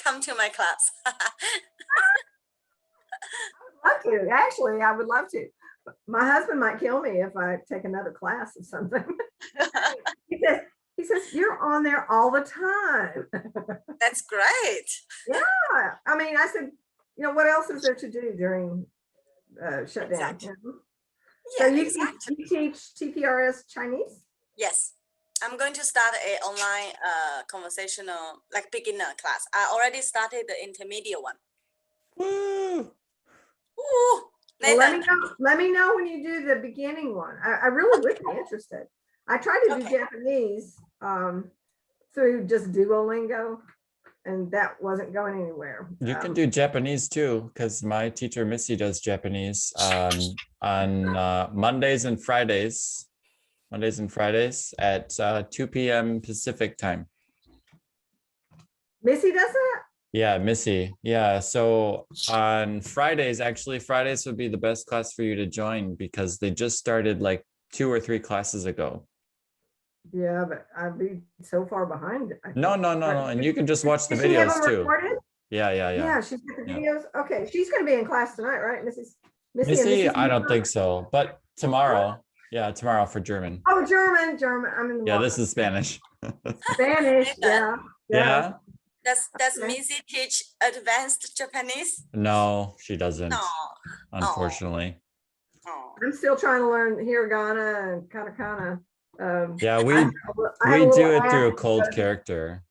come to my class. Love to. Actually, I would love to. My husband might kill me if I take another class or something. He says, you're on there all the time. That's great. Yeah. I mean, I said, what else is there to do during shutdown? Exactly. So Yeah, you exactly. teach TPRS Chinese? Yes. I'm going to start a online conversational, like beginner class. I already started the intermediate one. Woo! Ooh, Well, Nathan. let me know when you do the beginning one. I really would be interested. I tried to do Japanese through just Duolingo, and that wasn't going anywhere. You can do Japanese too, because my teacher Missy does Japanese on Mondays and Fridays. Mondays and Fridays at 2 p.m. Pacific time. Missy does that? Yeah, Missy. Yeah. So on Fridays, actually, Fridays would be the best class for you to join because they just started like 2 or 3 classes ago. Yeah, but I'd be so far behind. No. And you can just watch the Does she have videos them too. recorded? Yeah. Yeah, she's got the videos. Okay, she's going to be in class tonight, right, Missy, I don't think so, but tomorrow. Yeah, tomorrow for German. Oh, German. I'm in the Yeah, this is Spanish. Spanish, yeah. Yeah. Does Missy teach advanced Japanese? No, she doesn't. No. Unfortunately. Oh. I'm still trying to learn hiragana and katakana. Yeah, we do it through a cold character.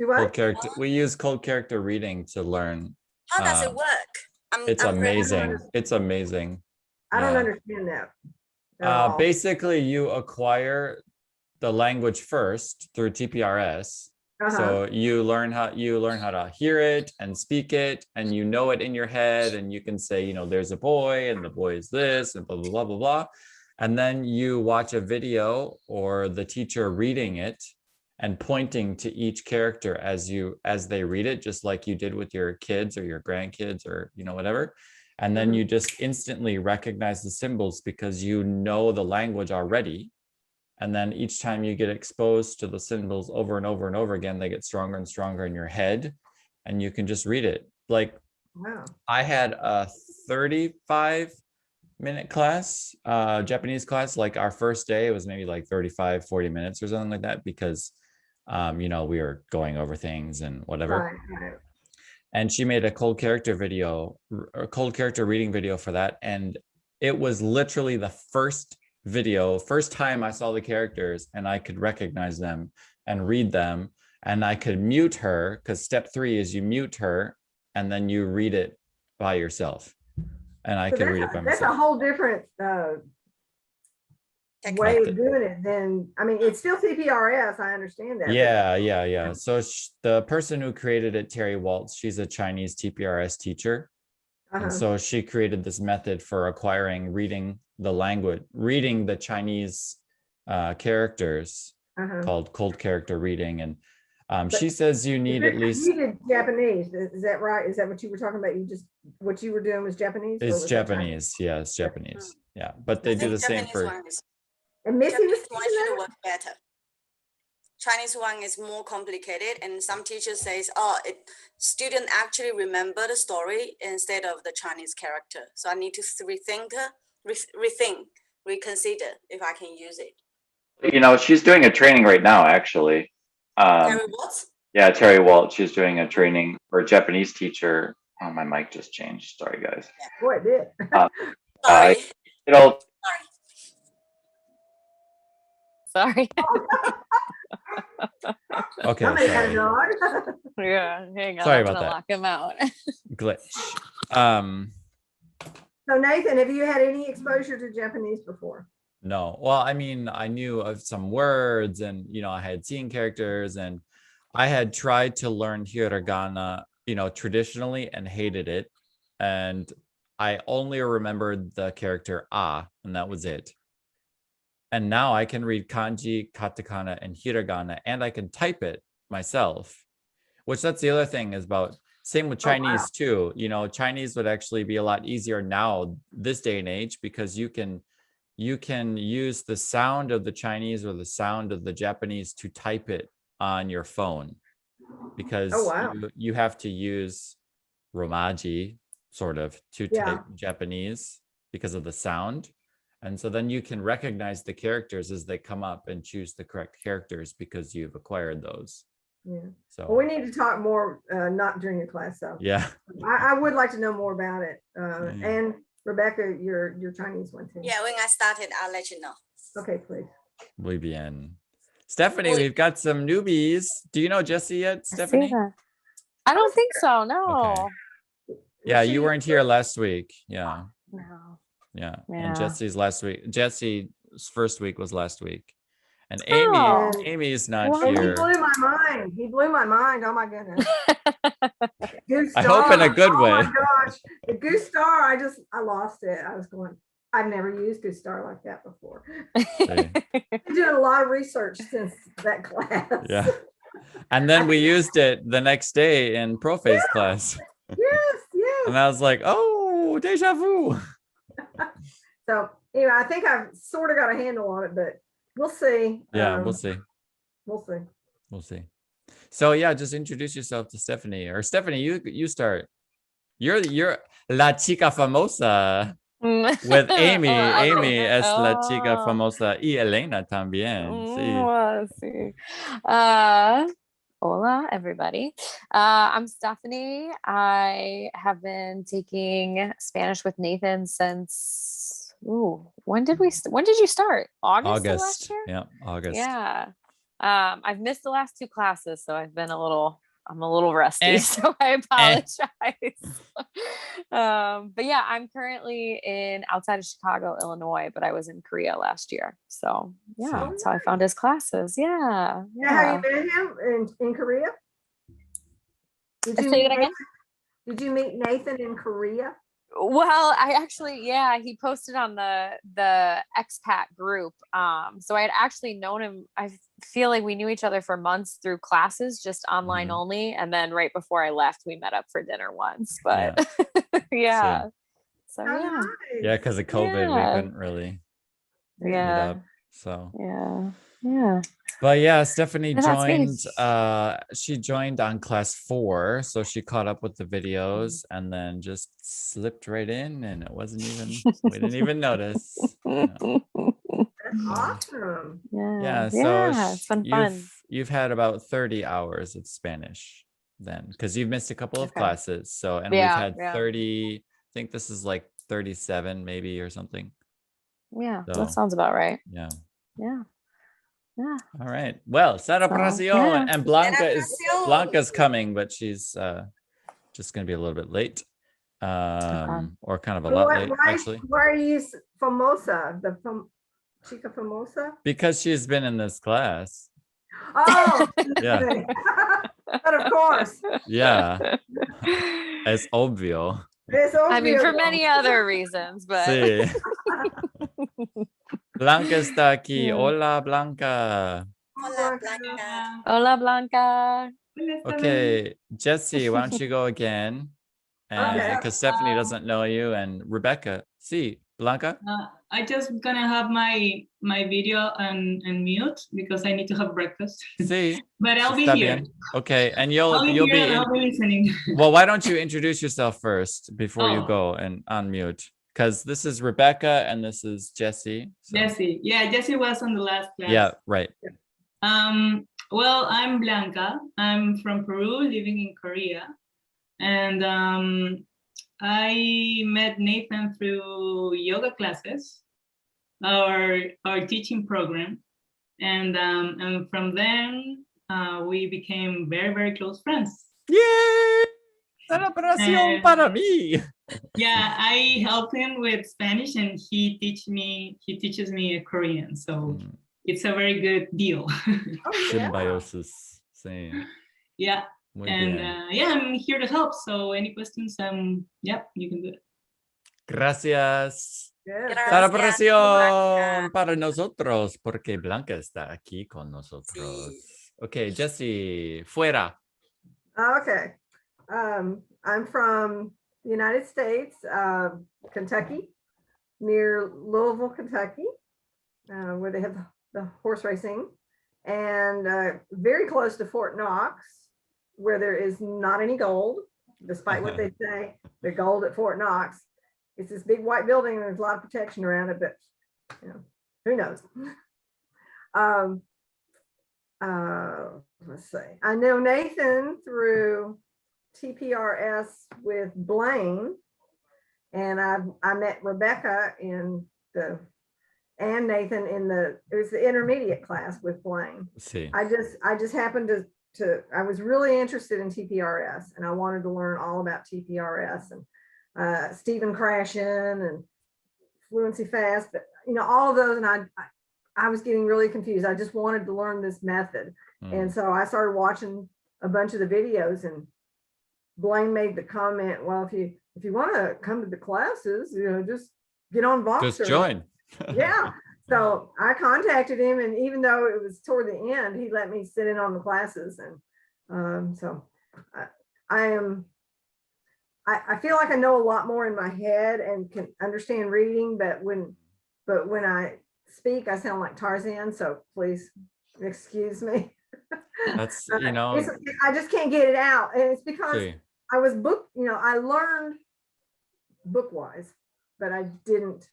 Do what? Cold character. We use cold character reading to learn. How does it work? It's amazing. It's amazing. I don't understand that. Basically, you acquire the language first through TPRS. So you learn how to hear it and speak it, and you know it in your head, and you can say, there's a boy, and the boy is this, and blah blah blah blah blah. And then you watch a video or the teacher reading it and pointing to each character as they read it, just like you did with your kids or your grandkids or whatever. And then you just instantly recognize the symbols because you know the language already. And then each time you get exposed to the symbols over and over and over again, they get stronger and stronger in your head, and you can just read it. Like, wow. I had a 35-minute class, Japanese class. Like our first day, it was maybe like 35, 40 minutes or something like that, because, we were going over things and whatever. Right. And she made a cold character reading video for that. And it was literally the first time I saw the characters and I could recognize them and read them, and I could mute her, because step 3 is you mute her and then you read it by yourself, and I could read it by myself. That's a whole different way of doing it than, I mean, it's still TPRS, I understand that. Yeah. So the person who created it, Terry Waltz, she's a Chinese TPRS teacher. And so she created this method for acquiring reading the Chinese characters, called cold character reading. And she says you need at least. You did Japanese, is that right? Is that what you were talking about? What you were doing was Japanese? It's Japanese, yeah, it's Japanese. Yeah, but they do the same for. And Missy Japanese one should work better. Chinese one is more complicated, and some teachers says, student actually remember the story instead of the Chinese character. So I need to reconsider if I can use it. She's doing a training right now, actually. Terry Waltz? Yeah, Terry Waltz. She's doing a training for a Japanese teacher. Oh, my mic just changed. Sorry, guys. Boy, it did. Sorry. Sorry. Okay. Sorry. Yeah, hang on. Sorry about that. Lock him out. Glitch. So Nathan, have you had any exposure to Japanese before? No. Well, I mean, I knew of some words, and I had seen characters, and I had tried to learn hiragana, traditionally, and hated it. And I only remembered the character and that was it. And now I can read kanji, katakana, and hiragana, and I can type it myself, which that's the other thing is about. Same with Chinese too. Chinese would actually be a lot easier now, this day and age, because you can use the sound of the Chinese or the sound of the Japanese to type it on your phone. because Oh, wow. you have to use Romaji sort of to Yeah. type Japanese because of the sound. And so then you can recognize the characters as they come up and choose the correct characters because you've acquired those. Yeah. So Well, we need to talk more, not during your class, though. yeah. I would like to know more about it. Yeah. And Rebecca, your Chinese one too. Yeah, when I started, I'll let you know. Okay, please. Muy bien. Stephanie, Muy- we've got some newbies. Do you know Jesse yet, I see Stephanie? that. I don't think so. No. Yeah, She- you weren't here last week. Yeah. No. Yeah. Yeah. And Jesse's last week. Jesse's first week was last week. And Oh. Amy's not Wow. And he here. blew my mind. He blew my mind. Oh my goodness. Goose I hope in a Star. good Oh way. my gosh. The Goose Star, I lost it. I was going, I've never used Goose Star like that before. See. I'm doing a lot of research since that class. Yeah. And then we used it the next day in Prophase class. Yes, yes. And I was like, oh, deja vu. So anyway, I think I've sort of got a handle on it, but we'll see. Yeah, we'll see. We'll see. We'll see. So yeah, just introduce yourself to Stephanie. Or Stephanie, you start. You're La Chica Famosa with Amy. Amy es la chica Oh. famosa y Elena también. Sí. Sí. Hola, everybody. I'm Stephanie. I have been taking Spanish with Nathan since, when did you start? August of last year? Yeah, August. Yeah. I've missed the last two classes, so I'm a little rusty, so I apologize. But yeah, I'm currently outside of Chicago, Illinois, but I was in Korea last year. So yeah, So- that's how I found his classes. Yeah. Have you met him in Korea? Did you Say meet it again? Nathan? Did you meet Nathan in Korea? Well, I actually, he posted on the expat group. So I had actually known him. I feel like we knew each other for months through classes, just online Mhm. only. And then right before I left, we met up for dinner once. But yeah. So How yeah. nice. Yeah, because of COVID, Yeah. we couldn't really meet Yeah. up. So Yeah. Yeah. but yeah, Stephanie And that's me. joined, she joined on class 4, so she caught up with the videos and then just slipped right in, and it wasn't even, we didn't even notice. Yeah. That's awesome. Yeah, so Yeah, it's been fun. you've had about 30 hours of Spanish then, because you've missed a couple of Okay. classes. So, and Yeah, we've had yeah. 30, I think this is like 37 maybe or something. Yeah, So- that sounds about right. Yeah. Yeah. Yeah. All right. Well, celebración. yeah. And Celebración. Blanca's coming, but she's just gonna be a little bit late. Or kind of a lot late, actually. Why are you famosa? Chica famosa? Because she's been in this class. Oh, Yeah. but of course. Yeah. Es obvio. It's I mean, for obvious. many other reasons, but Sí. Blanca está aquí. Yeah. Hola, Blanca. Hola, Blanca. Hola, Blanca. Okay, Jesse, why don't you go again? And Okay. because Stephanie doesn't know you, and Rebecca. Sí, Blanca. I just gonna have my video and mute because I need to have breakfast. Sí. But I'll be Está here. bien. Okay, and I'll be you'll here be and in. I'll be listening. Well, why don't you introduce yourself first before you Oh. go and unmute? Because this is Rebecca and this is Jesse. so- Jesse, yeah, Jesse was on the last class. Yeah, right. Well, I'm Blanca. I'm from Peru, living in Korea, and I met Nathan through yoga classes, our teaching program, and from then we became very, very close friends. Yay! Celebración Eh, para mí. Yeah, I help him with Spanish, and he teaches me Korean, so Mm, it's a very good deal. Oh, yeah. Symbiosis. Sí. Yeah, Muy and bien. yeah, I'm here to help. So any questions? Yep, you can do it. Gracias. Yes. Gracias, Celebración para nosotros, porque Blanca está aquí con nosotros. Sí. Okay, Jesse, fuera. Okay. I'm from the United States, Kentucky, near Louisville, Kentucky, where they have the horse racing, and very close to Fort Knox. where there is not any gold, despite what they say, the gold at Fort Knox. It's this big white building and there's a lot of protection around it, but you know, who knows? Let's see. I know Nathan through TPRS with Blaine, and I met Rebecca and Nathan it was the intermediate class with Blaine. See. I just happened to I was really interested in TPRS and I wanted to learn all about TPRS and Stephen Krashen and Fluency Fast, but you know, all of those, and I was getting really confused. I just wanted to learn this method. And so I started watching a bunch of the videos, and Blaine made the comment, well, if you want to come to the classes, you know, just get on Voxer. Just join. Yeah. So I contacted him, and even though it was toward the end, he let me sit in on the classes. And so I feel like I know a lot more in my head and can understand reading, but when I speak, I sound like Tarzan. So please excuse me. That's, you know, I just can't get it out. And it's because see. I was I learned book-wise, but I didn't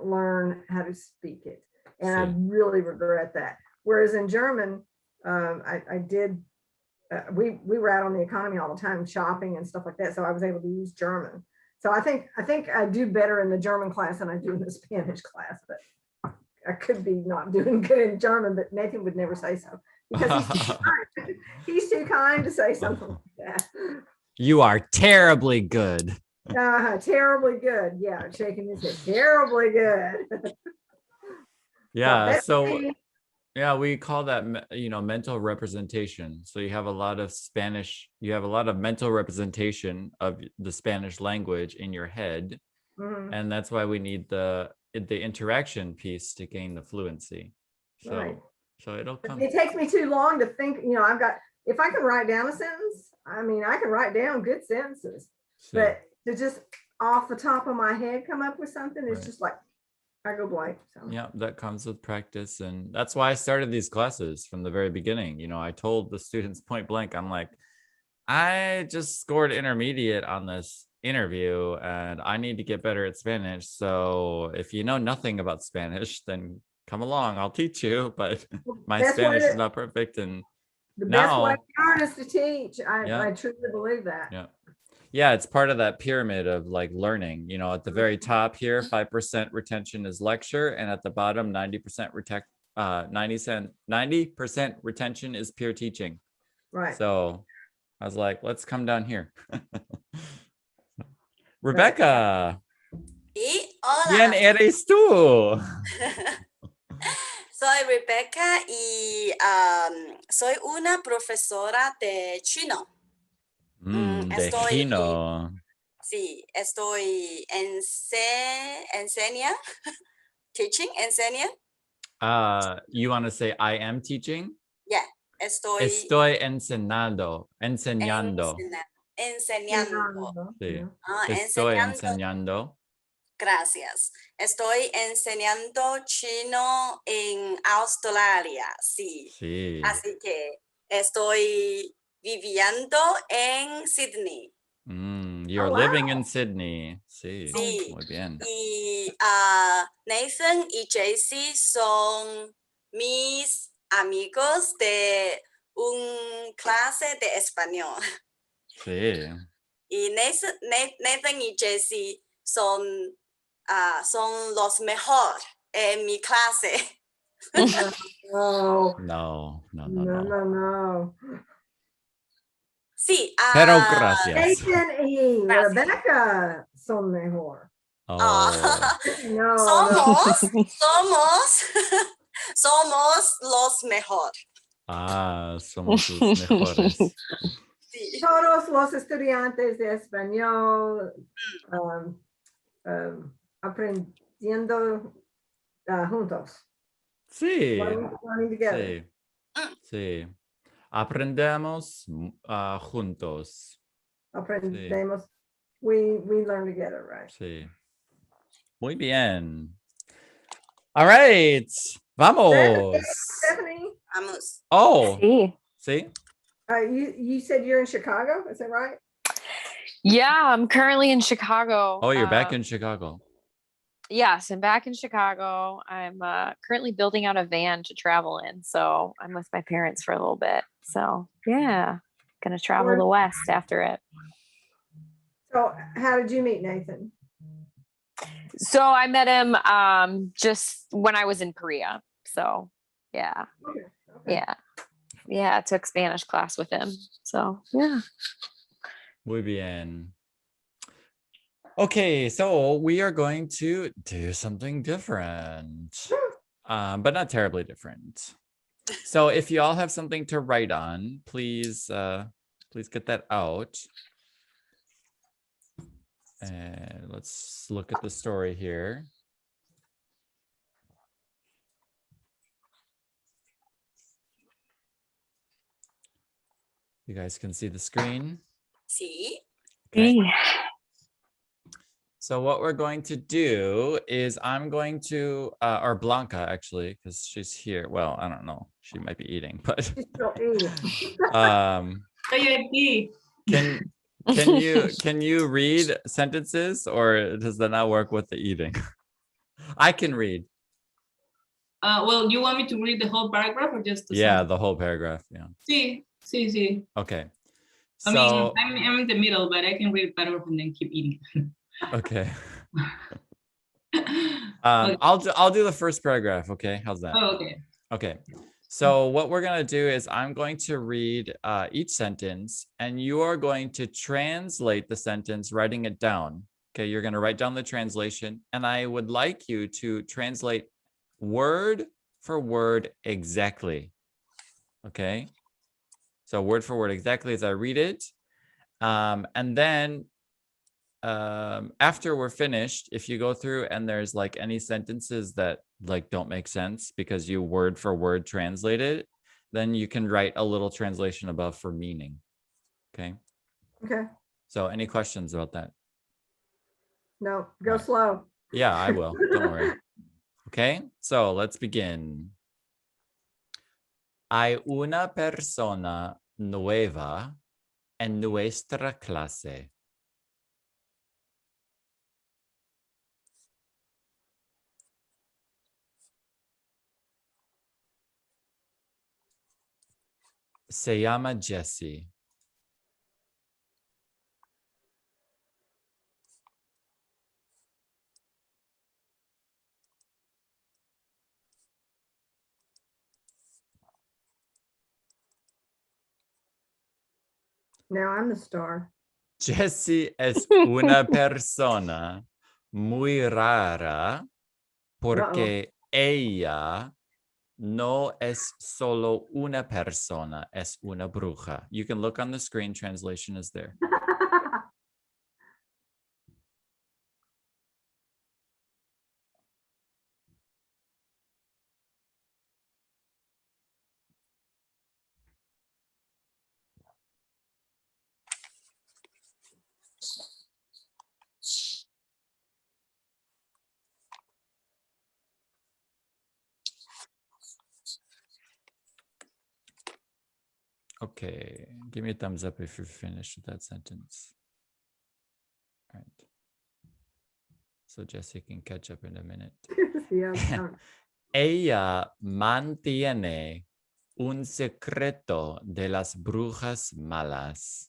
learn how to speak it. And I really regret that. Whereas in German, I did, we were out on the economy all the time, shopping and stuff like that. So I was able to use German. So I think I do better in the German class than I do in the Spanish class, but I could be not doing good in German, but Nathan would never say so because he's too kind to say something like that. You are terribly good. Terribly good. Yeah, shaking his head. Terribly good. Yeah. So me. yeah, we call that, you know, mental representation. So you have a lot of mental representation of the Spanish language in your head. Mhm. And that's why we need the interaction piece to gain the fluency. So, Right. so it'll come. It takes me too long to think, you know, if I can write down a sentence, I mean, I can write down good sentences, but to just off the top of my head come up with something, it's just like, I go blank. So. Yeah, that comes with practice. And that's why I started these classes from the very beginning. You know, I told the students point blank, I'm like, I just scored intermediate on this interview and I need to get better at Spanish. So if you know nothing about Spanish, then come along, I'll teach you. But my Spanish is not perfect. And the best way to learn is to teach. Yeah. I truly believe that. Yeah. Yeah, it's part of that pyramid of like learning. You know, at the very top here, 5% retention is lecture, and at the bottom, 90% retention is peer teaching. Right. So I was like, let's come down here. Rebecca. Y hola. ¿Quién eres tú? Soy Rebecca y soy una profesora de chino. De chino. Sí, estoy enseña, teaching, enseña. You want to say I am teaching? Yeah, estoy enseñando. Enseñando. Enseñando. Sí. Estoy Enseñando. enseñando. Gracias. Estoy enseñando chino en Australia, sí. Sí. Así que estoy viviendo en Sydney. You're living in Sydney. Sí. Sí. Muy bien. Y Nathan y JC son mis amigos de un clase de español. Sí. Y Nathan y JC son los mejores en mi clase. No. Sí. Pero gracias. Nathan y Rebecca son mejor. No. Somos los mejores. Somos los mejores. Sí. Todos los estudiantes de español aprendiendo juntos. Sí. Learning together. Sí. Aprendemos juntos. Aprendemos. We learn together, right? Sí. Muy bien. All right. Vamos. Stephanie. Vamos. Oh. Sí. Sí. You said you're in Chicago, is that right? Yeah, I'm currently in Chicago. Oh, you're back in Chicago. Yes, I'm back in Chicago. I'm currently building out a van to travel in. So I'm with my parents for a little bit. So yeah, gonna travel the West after it. So how did you meet Nathan? So I met him just when I was in Korea. So yeah. Okay. Yeah. I took Spanish class with him. So yeah. Muy bien. Okay, so we are going to do something different, but not terribly different. So if you all have something to write on, please get that out. And let's look at the story here. You guys can see the screen. See? Okay. So what we're going to do is I'm going to, or Blanca actually, because she's here. Well, I don't know. She might be eating, but She's still eating. can you read sentences, or does that not work with the eating? I can read. Well, you want me to read the whole paragraph or just the Yeah, sentence? the whole paragraph. Yeah. Sí. Okay. I mean, I'm in the middle, but I can read paragraph and then keep eating. Okay. Okay. I'll do the first paragraph. Okay, how's that? Oh, okay. Okay. So what we're gonna do is I'm going to read each sentence, and you are going to translate the sentence, writing it down. Okay, you're gonna write down the translation, and I would like you to translate word for word exactly. Okay. So word for word exactly as I read it, and then after we're finished, if you go through and there's like any sentences that like don't make sense because you word for word translated, then you can write a little translation above for meaning. Okay. Okay. So any questions about that? No, go slow. Yeah, I will. Don't worry. Okay, so let's begin. Hay una persona nueva en nuestra clase. Se llama Jessie. Now I'm the star. Jessie es una persona muy rara porque ella no es solo una persona, es una bruja. You can look on the screen, translation is there. Okay, give me a thumbs up if you're finished with that sentence. All right. So Jessie can catch up in a minute. Ella mantiene un secreto de las brujas malas.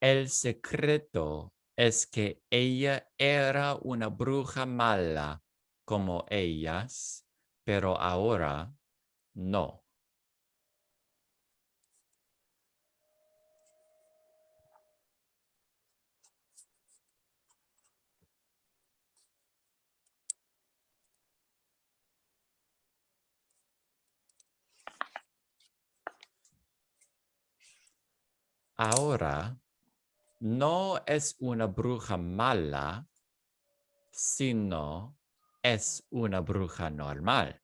El secreto es que ella era una bruja mala como ellas, pero ahora no. Ahora no es una bruja mala, sino es una bruja normal.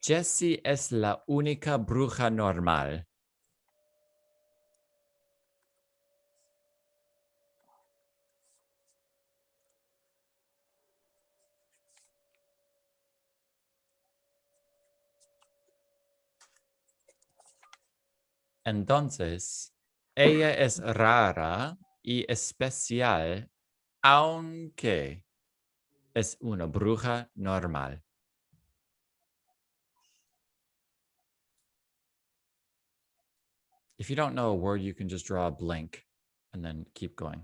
Jessie es la única bruja normal. Entonces, ella es rara y especial, aunque es una bruja normal. If you don't know a word, you can just draw a blank and then keep going.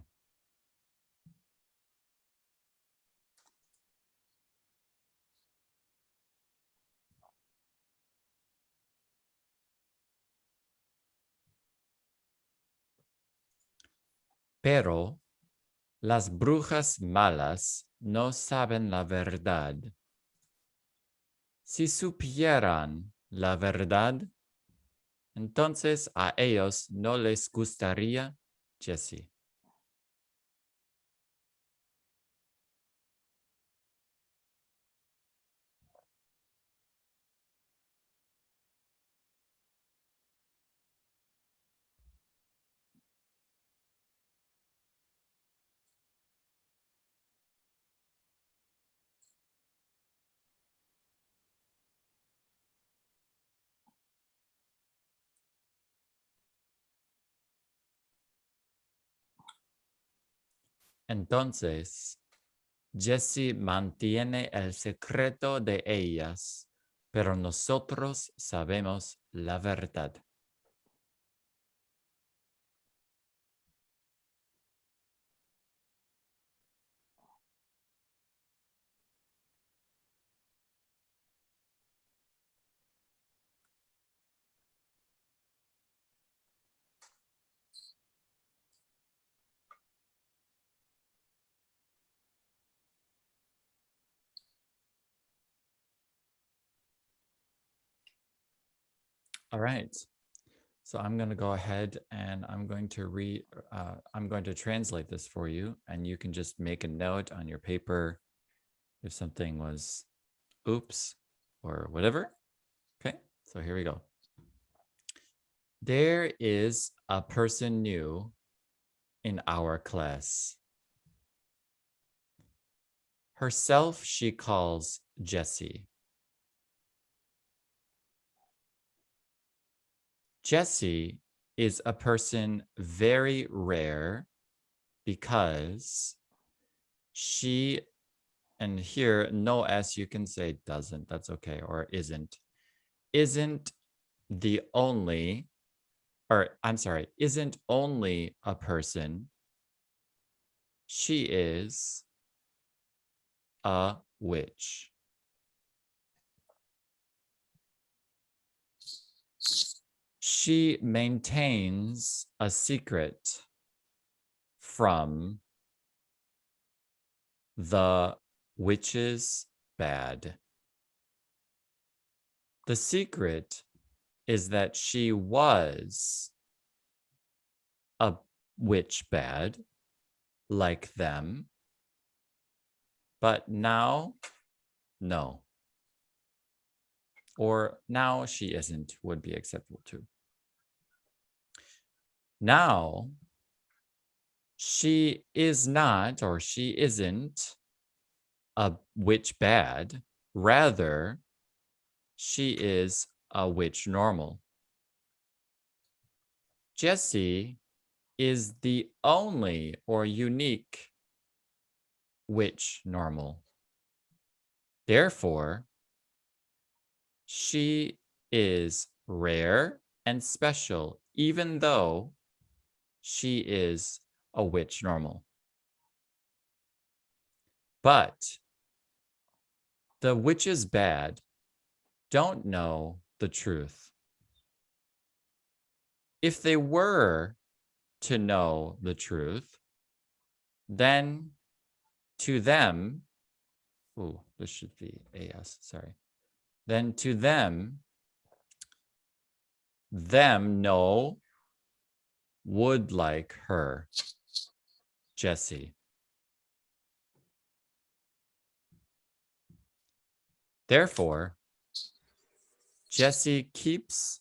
Pero las brujas malas no saben la verdad. Si supieran la verdad, entonces a ellos no les gustaría Jessie. Entonces, Jessie mantiene el secreto de ellas, pero nosotros sabemos la verdad. All right. So I'm going to go ahead and I'm going to translate this for you, and you can just make a note on your paper if something was oops or whatever. Okay, so here we go. There is a person new in our class. Herself she calls Jessie. Jessie is a person very rare because she, and here no S, you can say doesn't, that's okay, or isn't the only, or I'm sorry, isn't only a person. She is a witch. She maintains a secret from the witch's bad. The secret is that she was a witch bad, like them, but now, no. Or now she isn't would be acceptable too. Now, she is not, or she isn't a witch bad. Rather, she is a witch normal. Jessie is the only or unique witch normal. Therefore, she is rare and special, even though she is a witch normal. But the witches bad don't know the truth. If they were to know the truth, then to them, oh, this should be AS, sorry. Then to them know would like her, Jessie. Therefore, Jesse keeps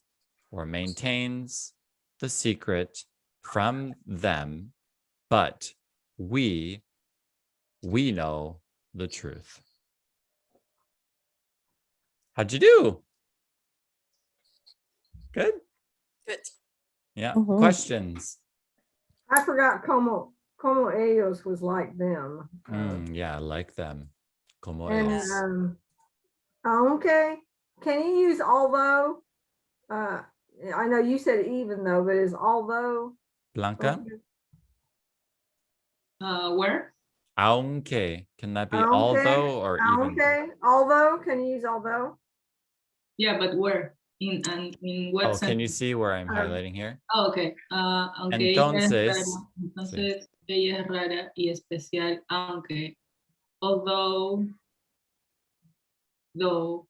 or maintains the secret from them, but we know the truth. How'd you do? Good. Good. Yeah. Mhm. Questions? I forgot como ellos was like them. Yeah, like them. Como And ellos. okay. Can you use although? I know you said even though, but is although? Blanca? Where? Aunque. Can that be Aunque. although or even? Okay. Although, can you use although? Yeah, but where? In what Oh, sense? can you see where I'm highlighting here? Oh, okay. Aunque Entonces, entonces ella es rara y especial, aunque, although, though.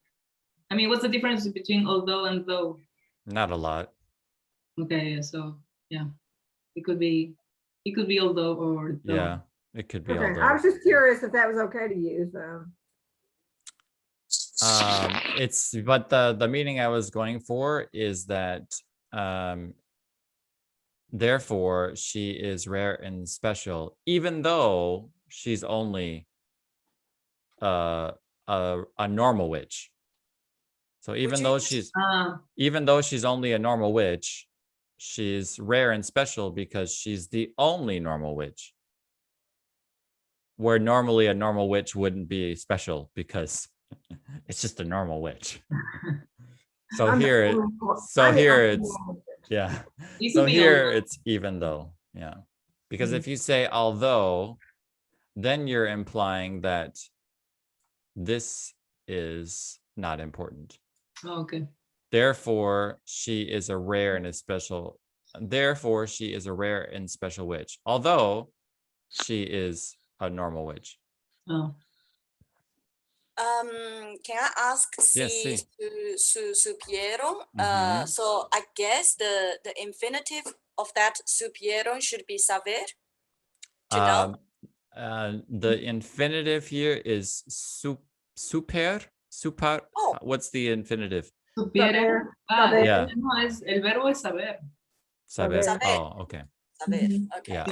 I mean, what's the difference between although and though? Not a lot. Okay, so yeah, it could be although or though. Yeah, it could be Okay. although. I was just curious if that was okay to use. It's but the meaning I was going for is that therefore she is rare and special, even though she's only a normal witch. So even though she's only a normal witch, she's rare and special because she's the only normal witch. Where normally a normal witch wouldn't be special because it's just a normal witch. So here it's yeah. So here it's even though, yeah. Because if you say although, then you're implying that this is not important. Okay. Therefore, she is a rare and a special. Therefore, she is a rare and special witch, although she is a normal witch. Oh. Can I ask Yes, si sí. supieron? Mhm. So I guess the infinitive of that supieron should be saber, to know. The infinitive here is super. Oh. What's the infinitive? Supieron. Saber. Yeah. No, el verbo es saber. Saber. Saber. Oh, okay. Saber. Okay. Yeah.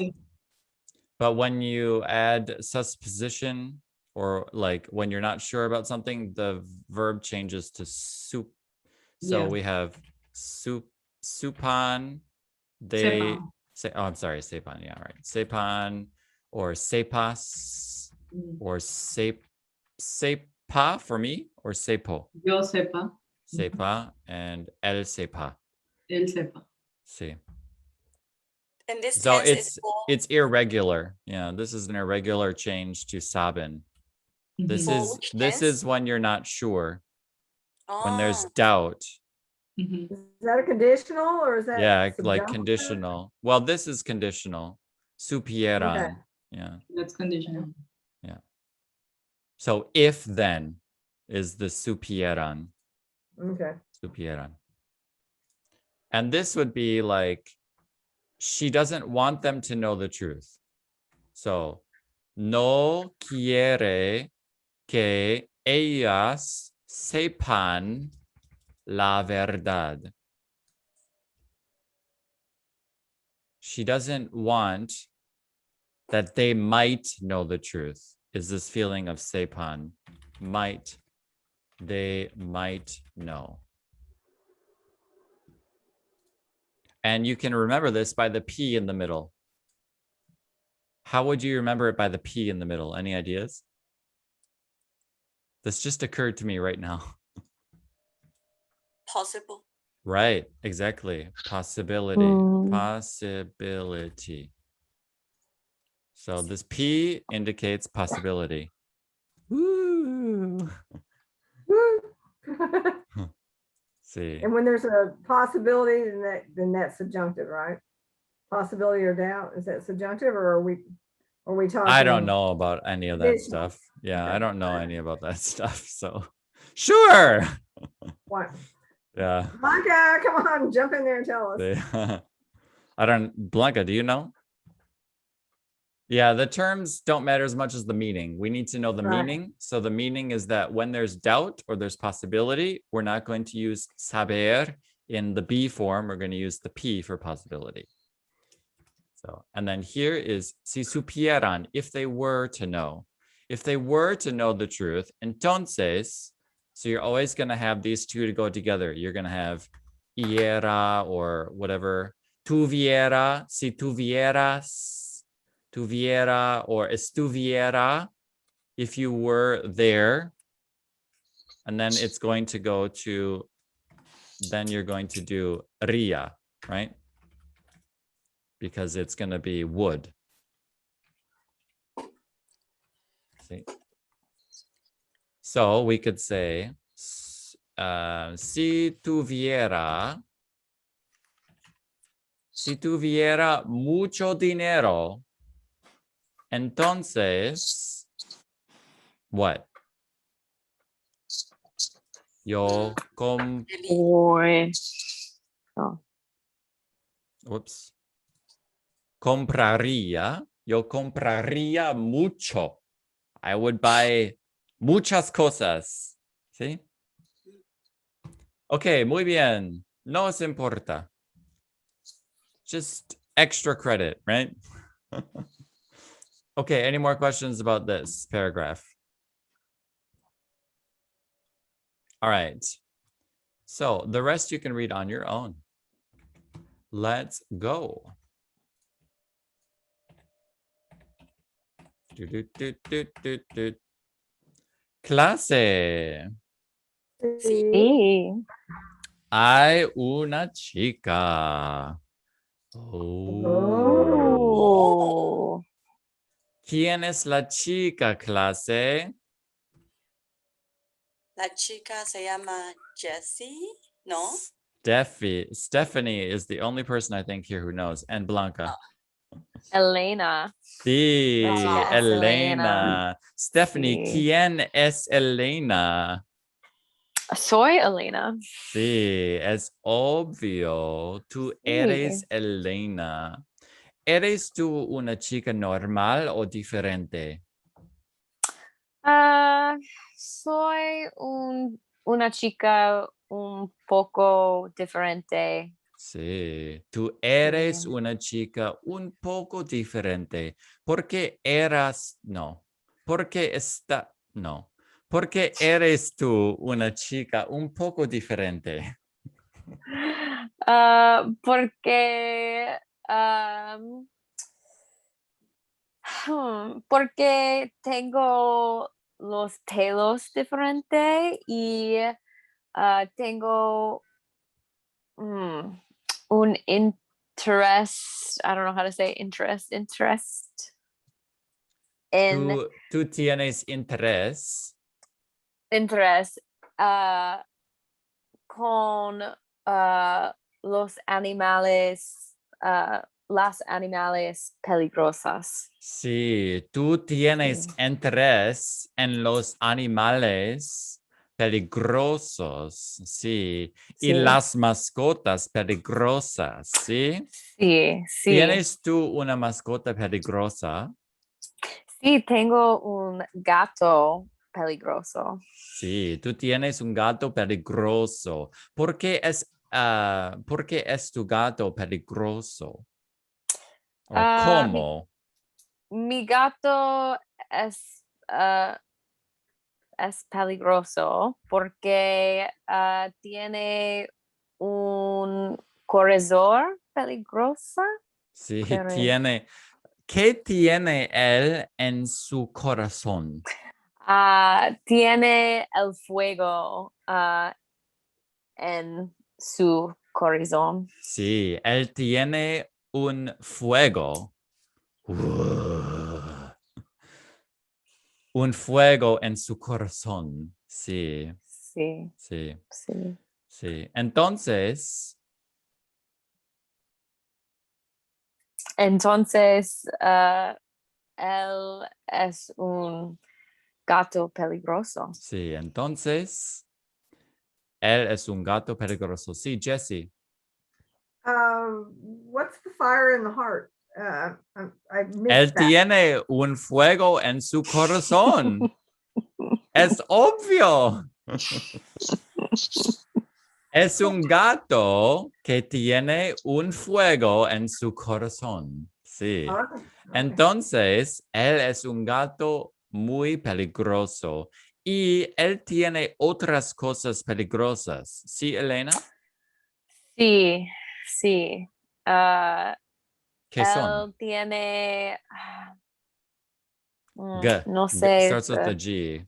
But when you add supposition or like when you're not sure about something, the verb changes to soup. So we have supan. They say, oh, I'm sorry, sepan. Yeah, right. Sepan or sepas or sepa for me or sepo. Yo sepa. Sepa and el sepa. El sepa. See. In this So tense, it's irregular. Yeah, this is an irregular change to saben. This is when you're not sure. When there's doubt. Is that a conditional or is that like conditional? Well, this is conditional. Supieran. Okay. Yeah. That's conditional. Yeah. So if then is the supieran. Okay. Supieran. And this would be like she doesn't want them to know the truth. So no quiere que ellas sepan la verdad. She doesn't want that they might know the truth. Is this feeling of sepan? Might. They might know. And you can remember this by the P in the middle. How would you remember it by the P in the middle? Any ideas? This just occurred to me right now. possible. Right, exactly. Possibility. Possibility. So this P indicates possibility. Woo! Woo. See. And when there's a possibility, then that's subjunctive, right? Possibility or doubt, is that subjunctive or are we talking? I don't know about any of that conditional? stuff. Yeah, Okay. I don't know any about that stuff. So sure. What? Yeah. Blanca, come on, jump in there and tell us. I don't, Blanca, do you know? Yeah, the terms don't matter as much as the meaning. We need to know the Right. meaning. So the meaning is that when there's doubt or there's possibility, we're not going to use saber in the be form. We're going to use the P for possibility. So, and then here is si supieran, if they were to know. If they were to know the truth, entonces, so you're always going to have these two to go together. You're going to have iera or whatever. Tuviera, si tuvieras, tuviera or estuviera, if you were there. And then it's going to go to, then you're going to do ria, right? Because it's going to be would. See? So we could say, si tuviera mucho dinero, entonces, what? Yo Boy. Oh. Whoops. Yo compraría mucho. I would buy muchas cosas. ¿Sí? Okay, muy bien. No os importa. Just extra credit, right? Okay, any more questions about this paragraph? All right. So the rest you can read on your own. Let's go. Clase. Sí. Hay una chica. Oh. ¿Quién es la chica, clase? La chica se llama Jessie, ¿no? Stephanie is the only person I think here who knows, and Blanca. Elena. Sí, Yes, Elena. Stephanie, Sí. ¿quién es Elena? Soy Elena. Sí, es obvio. Tú eres Elena. ¿Eres tú una chica normal o diferente? Soy una chica un poco diferente. Sí, tú eres Sí. una chica un poco diferente. ¿Por qué eras? No. ¿Por qué está? No. ¿Por qué eres tú una chica un poco diferente? Porque porque tengo los pelos diferentes y tengo un interest, I don't know how to say interest in ¿Tú tienes interés? interest con los animales, las animales peligrosas. Sí, tú tienes Sí. interés en los animales peligrosos, sí, y Sí. las mascotas peligrosas, ¿sí? Sí, sí. ¿Tienes tú una mascota peligrosa? Sí, tengo un gato peligroso. Sí, tú tienes un gato peligroso. ¿Por qué es tu gato peligroso? ¿O Ah, cómo? mi gato es, es peligroso porque tiene un corazón peligroso. Sí, Pero, ¿qué tiene él en su corazón? tiene el fuego en su corazón. Sí, él tiene un fuego. Un fuego en su corazón. Sí, Sí, sí, sí. sí. Entonces, Entonces, él es un gato peligroso. sí, entonces, él es un gato peligroso. Sí, Jesse. What's the fire in the heart? I missed Él that. tiene un fuego en su corazón. Es obvio. Es un gato que tiene un fuego en su corazón. Sí. Okay. Entonces, él es un gato muy peligroso y él tiene otras cosas peligrosas. ¿Sí, Elena? Sí, sí. ¿Qué son? Él tiene, G. no G. sé, Starts with the G.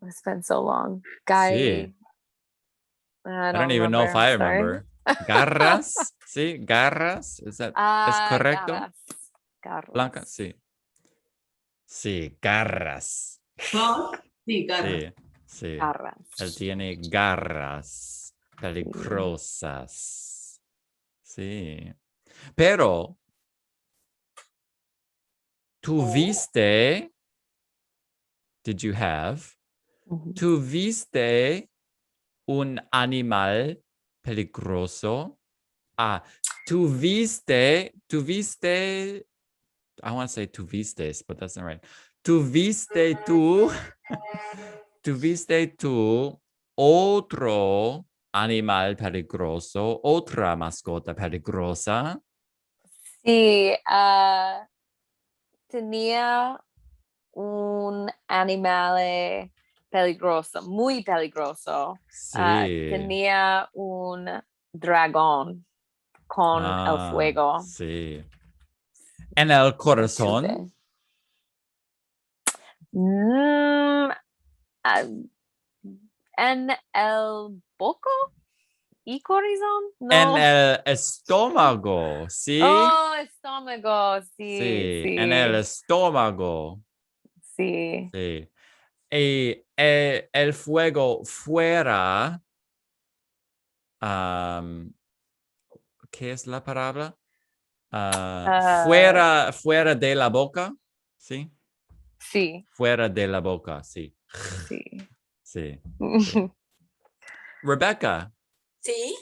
it's been so long. Sí. I I don't don't even know if I sorry. remember. Garras? Sí, garras. Is that es correcto? Garras. Blanca, sí. Sí, garras. Claws, sí, garras. Sí, sí. Garras. Él tiene garras peligrosas. Sí. Pero, ¿tuviste? Did you have? Mhm. ¿Tuviste un animal peligroso? Tuviste, I want to say tuvistes, but that's not right. Tuviste tú otro animal peligroso, otra mascota peligrosa. Sí, tenía un animal peligroso, muy peligroso. Sí. Tenía un dragón con el fuego. Sí. En el corazón. Tuve. En el boco y corazón, En no. el estómago, ¿sí? Oh, estómago, sí, Sí, sí, en el estómago. sí. Sí. Y el fuego fuera, ¿qué es la palabra? Fuera de la boca, ¿sí? Sí, Fuera de la boca, sí. sí. Sí. Sí. Rebecca, Sí,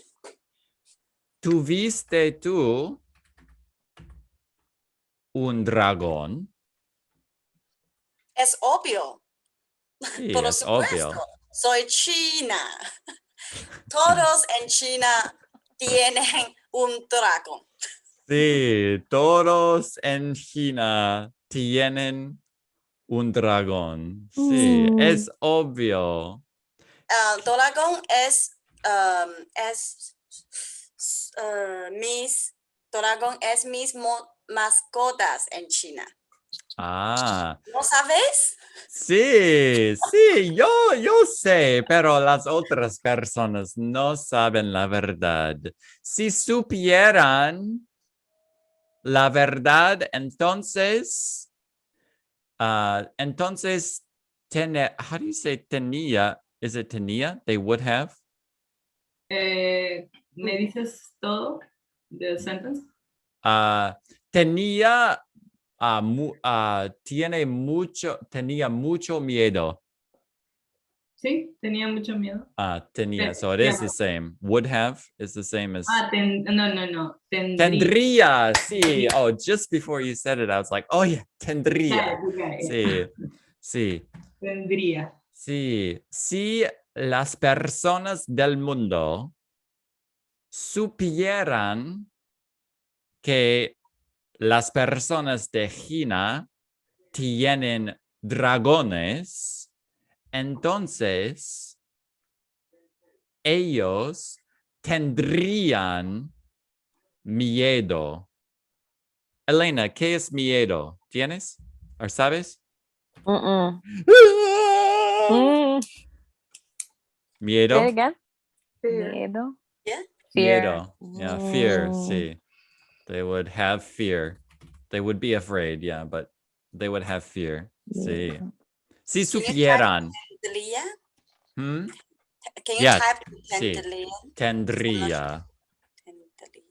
¿tuviste tú un dragón? es obvio, Sí, por es supuesto. obvio. Soy China. Todos en China tienen un dragón. Sí, todos en China tienen un dragón. Sí, es obvio. Dragón es mis mascotas en China. Ah, ¿No sabes? sí, sí, yo sé, pero las otras personas no saben la verdad. Si supieran la verdad, entonces, how do you say tenía? Is it tenía? They would have? ¿Me dices todo the sentence? Tenía, tenía mucho miedo. Sí, tenía mucho miedo. Tenía, so it is the same. Would have is the same as No. tendría. Sí. Oh, just before you said it, I was like, oh yeah, tendría. Sí, sí, Tendría. sí. Si las personas del mundo supieran que las personas de China tienen dragones, entonces ellos tendrían miedo. Elena, ¿qué es miedo? ¿Tienes? ¿O sabes? Say it Miedo. again. Fear. Miedo. Yeah. Fear. Miedo. Yeah, fear. Sí. They would have fear. They would be afraid, yeah, but they would have fear. Sí. Si Can you type supieran. tendría? Hmm? Can you Yeah, type sí. tendría? Tendría. Tendría.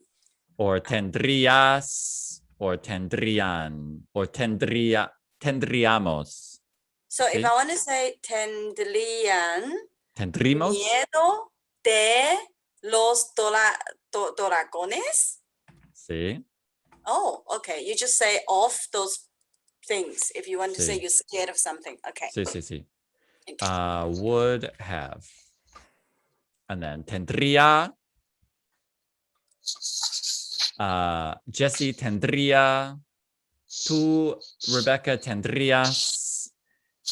Or tendrías. Or tendrían. Or tendríamos. So if ¿Sí? I want to say tendrían ¿Tendríamos? miedo de los dragones, Sí. Oh, okay. You just say off those things if you want to say Sí. you're scared of something. Okay. Sí, sí, sí. Okay. Would have. And then tendría. Jesse tendría. Tú, Rebecca, tendrías.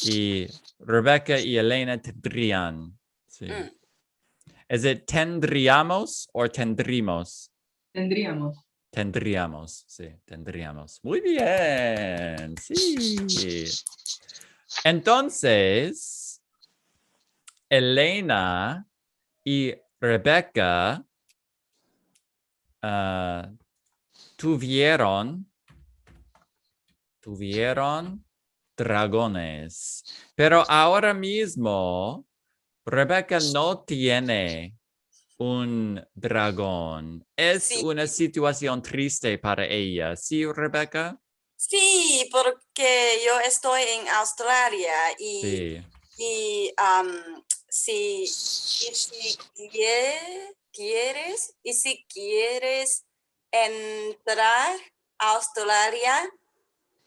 Y Rebecca y Elena tendrían. Sí. Mm. Is it tendríamos or tendrimos? Tendríamos. Tendríamos, sí, tendríamos. Muy bien, sí. Entonces, Elena y Rebecca tuvieron dragones. Pero ahora mismo, Rebecca no tiene un dragón. Es Sí, una situación triste para ella. ¿Sí, Rebecca? sí, porque yo estoy en Australia Sí. y si quieres entrar a Australia,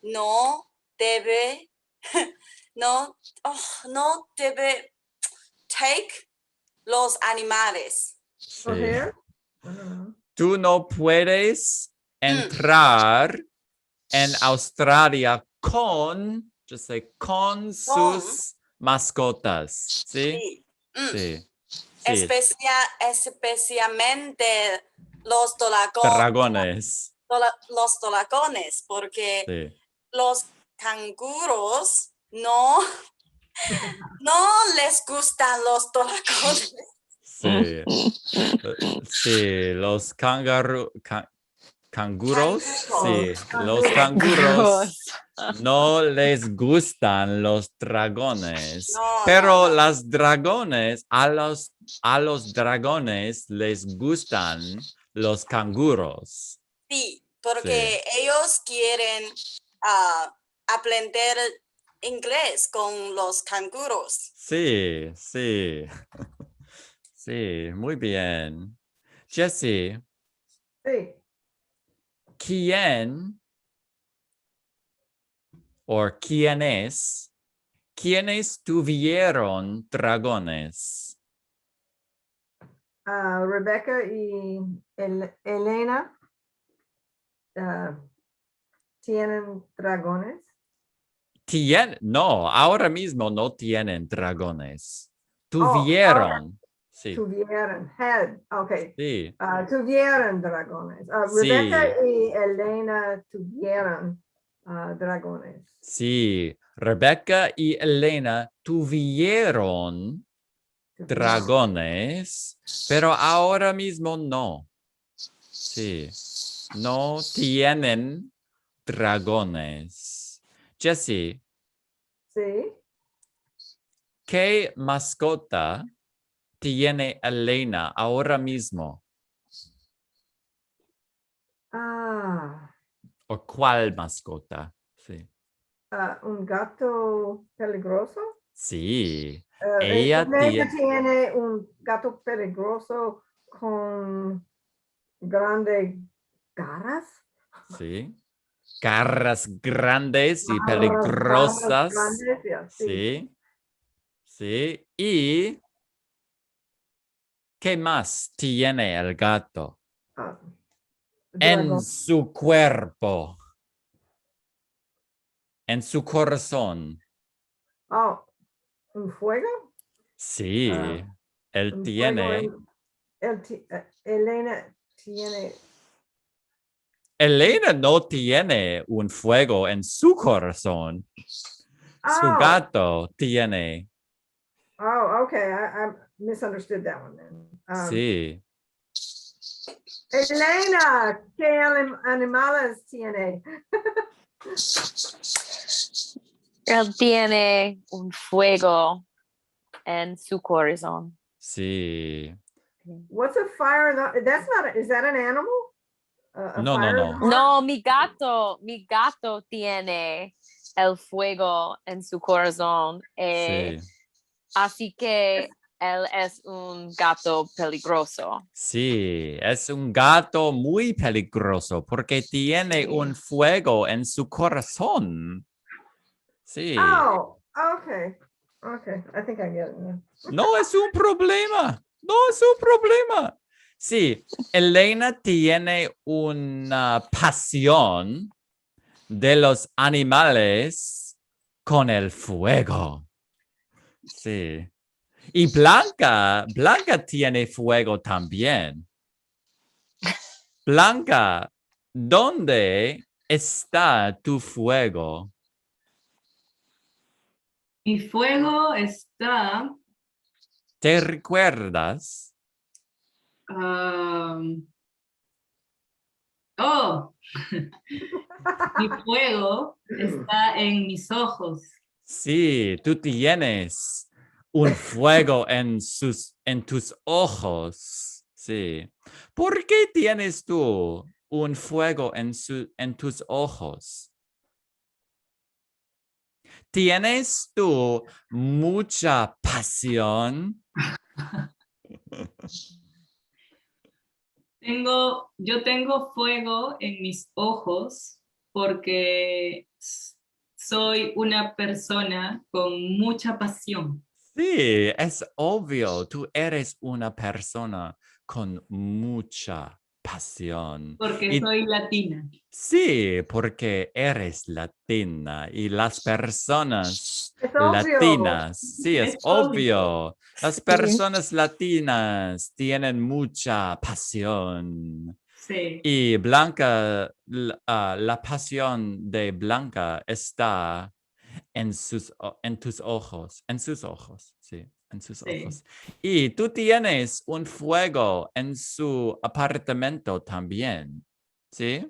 no debe, no, no debe take los animales. Or Sí. hair? I don't know. Tú no puedes entrar en Australia con, just say, con sus mascotas. ¿Sí? Sí. Sí. Sí. Especialmente los Dragones. los dragones, porque Sí. los canguros no les gustan los dragones. Sí. Sí. Los canguros. Sí. Los canguros. No les gustan los dragones, No, pero no. las dragones, a los dragones les gustan los canguros. Sí, Sí, porque ellos quieren aprender inglés con los canguros. sí, sí. Sí, muy bien. Jessie, Sí. ¿quién o quiénes tuvieron dragones? Rebecca y Elena tienen dragones. No, ahora mismo no tienen dragones. Oh, Tuvieron. Sí, tuvieron, had, okay. sí, Tuvieron dragones. Rebecca sí, y Elena tuvieron dragones. sí. Rebecca y Elena tuvieron dragones, pero ahora mismo no. Sí, no tienen dragones. Jessie, Sí. ¿qué mascota tiene Elena ahora mismo? ¿O cuál mascota? Sí. Un gato peligroso. Sí. Ella Elena tiene. tiene un gato peligroso con grandes garras. Sí. Garras grandes y Garras peligrosas. grandes y así. Sí. Sí. ¿Y qué más tiene el gato Ah, en dragón. su cuerpo? En su corazón. Oh, un fuego. Sí. Él Un fuego. tiene. Elena tiene. Elena no tiene un fuego en su corazón. Su Oh, gato tiene. okay. I misunderstood that one then. Sí. Elena, ¿qué animales tiene? Él tiene un fuego en su corazón. Sí. What's a fire? That's not. Is that an animal? No, no, no. No, mi gato tiene el fuego en su corazón. Sí. Así que él es un gato peligroso. Sí, es un gato muy peligroso porque tiene un fuego en su corazón. Sí, Oh, okay. Okay. I think I get it now. no es un problema. No es un problema. Sí, Elena tiene una pasión de los animales con el fuego. Sí. Y Blanca tiene fuego también. Blanca, ¿dónde está tu fuego? Mi fuego está, ¿Te recuerdas? oh, mi fuego está en mis ojos. Sí, tú tienes un fuego en tus ojos. Sí. ¿Por qué tienes tú un fuego en tus ojos? ¿Tienes tú mucha pasión? Yo tengo fuego en mis ojos porque soy una persona con mucha pasión. Sí, es obvio, tú eres una persona con mucha pasión. Porque Y soy latina. sí, porque eres latina y las personas It's obvio. latinas, sí, es Es obvio. obvio. Las Sí. personas latinas tienen mucha pasión. Sí, Y Blanca, la pasión de Blanca está en tus ojos, sí, en sus sí. ojos. Y tú tienes un fuego en su apartamento también, ¿sí?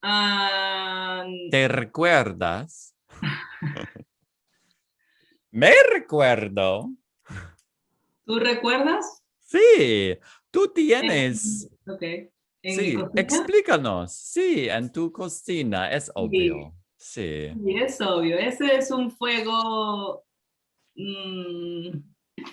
Ah, ¿Te recuerdas? Me recuerdo. ¿tú recuerdas? Sí, tú En- tienes. ok. ¿En mi Sí, cocina? explícanos. Sí, en tu cocina, es Sí, obvio. Sí. sí, es obvio. Ese es un fuego mm,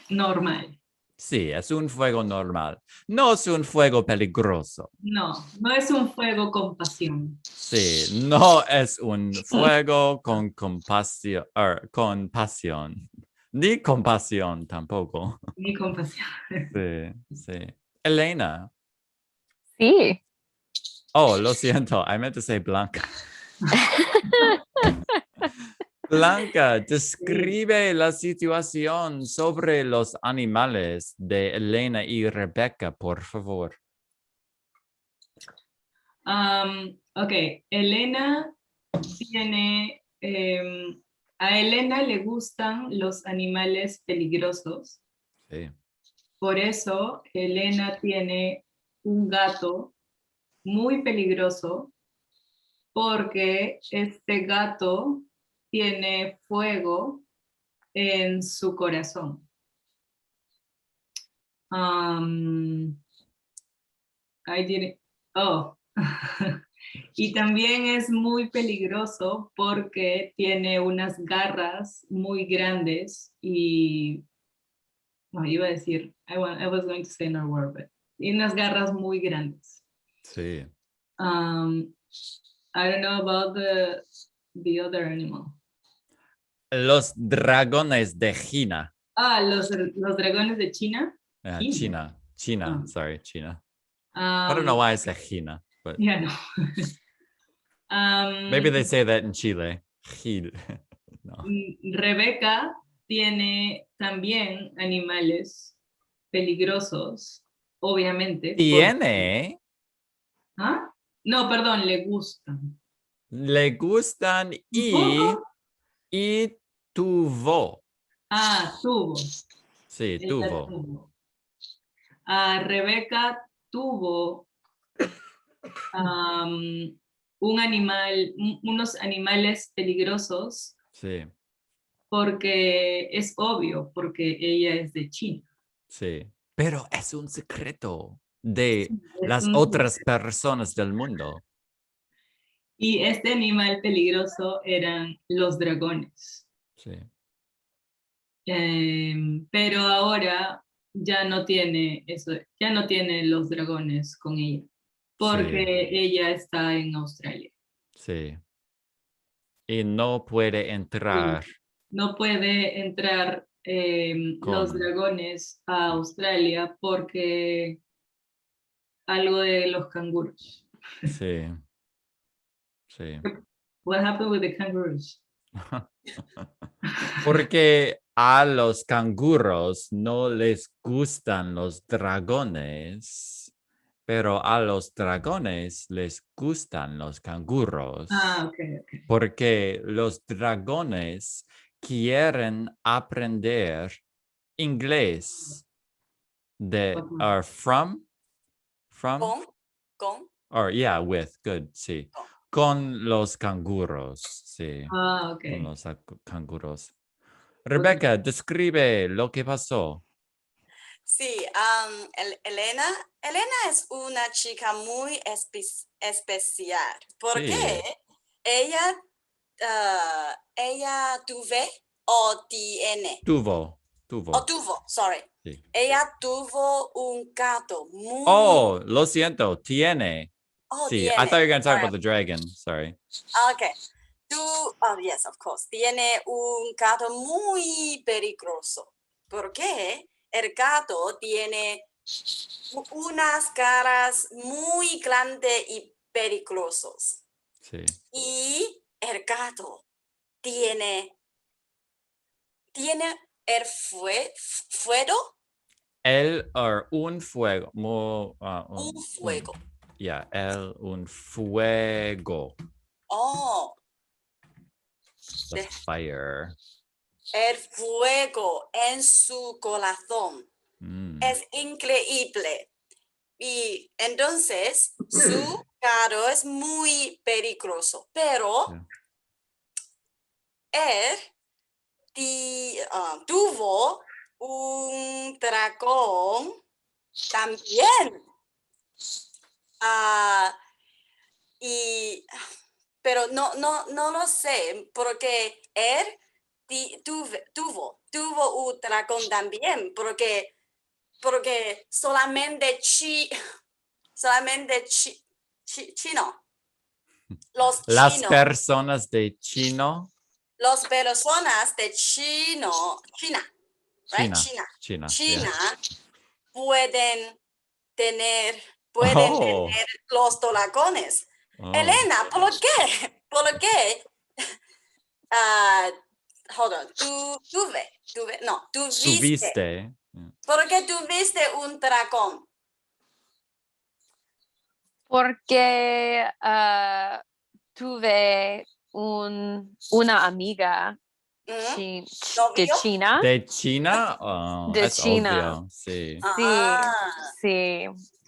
normal. Sí, es un fuego normal. No es un fuego peligroso. No, no es un fuego con pasión. Sí, no es un fuego con compasión, con pasión, ni compasión tampoco. Ni con pasión. Sí, sí. Elena. Sí. Oh, lo siento, I meant to say Blanca. Blanca, Sí. describe la situación sobre los animales de Elena y Rebecca, por favor. Ok, Elena tiene, a Elena le gustan los animales peligrosos. Sí, Por eso Elena tiene un gato muy peligroso porque este gato tiene fuego en su corazón. Ahí tiene. Oh. Y también es muy peligroso porque tiene unas garras muy grandes y no iba a decir, I was going to say another word, but y unas garras muy grandes. sí. I don't know about the other animal. Los dragones de China. Ah, los dragones de China. China, Ah. sorry, China. I don't know why I said China, but Yeah, no. maybe they say that in Chile. Chile. No. Rebeca tiene también animales peligrosos, obviamente. Tiene, ¿Ah? No, perdón, le gustan. le gustan ¿Un poco? y tuvo. Ah, tuvo. Sí, Ella tuvo. tuvo. Rebeca tuvo unos animales peligrosos Sí, porque es obvio, porque ella es de China. sí. Pero es un secreto de Es las otras personas del mundo. Y este animal peligroso eran los dragones. Sí. Pero ahora ya no tiene eso, ya no tiene los dragones con ella, porque ella está en Australia. Sí. Y no puede Y entrar no puede entrar los con... dragones a Australia porque algo de los canguros. Sí. Sí. What happened with the kangaroos? Porque a los canguros no les gustan los dragones, pero a los dragones les gustan los canguros. Okay. Porque los dragones quieren aprender inglés de Okay. from Con, or yeah, with, good, sí. con. Con los canguros, sí. Con Okay. los canguros. Rebecca, describe lo que pasó. Sí, Elena es una chica muy especial. ¿Por Sí, qué? Ella, ella tuve o tiene, tuvo. o tuvo, sorry. Sí. Ella tuvo un gato muy, Oh, lo siento, tiene. oh, Sí, I tiene, thought you were going to talk sorry. about the dragon. Sorry. Okay. Oh, yes, of course. Tiene un gato muy peligroso. ¿Por qué? El gato tiene unas caras muy grandes y peligrosos. Sí. Y el gato tiene el fuego, El or un fuego. un fuego. Yeah, un fuego. Oh, The fire. el fuego en su corazón. Mm. Es increíble. Y entonces su gato es muy peligroso, pero él tuvo un dragón también. Ah, pero no lo sé, porque él tuvo un dragón también, porque solamente chino, los Las chinos. personas de Chino. Las personas de China, right? China, yeah. China pueden tener, Oh, los dragones. oh. Elena, ¿por qué? ¿Por qué? Ah, hold on. Tuviste. Tuviste. ¿Por qué tuviste un dragón? Porque tuve una amiga ¿Mm? de ¿Novio? China. De China? Oh, De es China. obvio, sí. Sí, Ah, sí.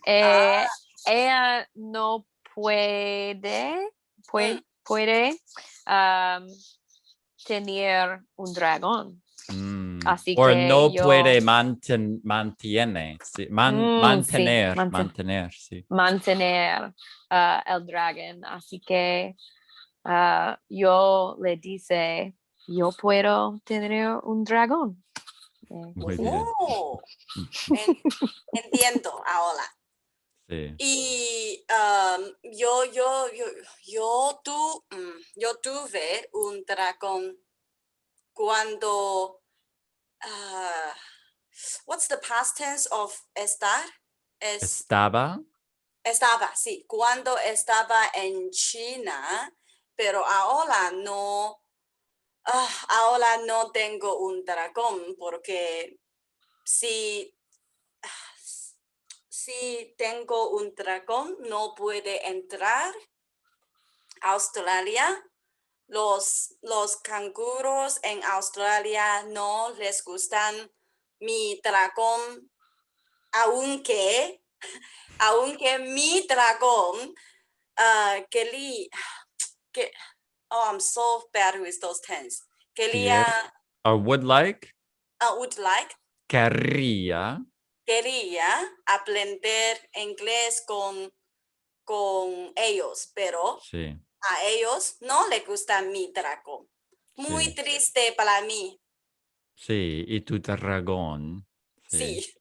ah, Ella no puede mm. tener un dragón. Mm. Así Or que no yo puede mantiene. Sí. sí, Mantener, sí. mantener el dragón. Así que yo le dice, yo puedo tener un dragón. Muy bien. Oh, entiendo ahora. Sí. Y yo tuve un dragón cuando, what's the past tense of estar? Estaba. Estaba, sí, cuando estaba en China, pero ahora no tengo un dragón porque si tengo un dragón, no puede entrar a Australia. Los canguros en Australia no les gustan mi dragón, aunque mi dragón quería, I'm so bad with those tense. Quería, Or would like. would like, Querría. quería aprender inglés con ellos, pero Sí. a ellos no les gusta mi dragón. Muy Sí. triste para mí. Sí, y tu dragón. Sí. Sí.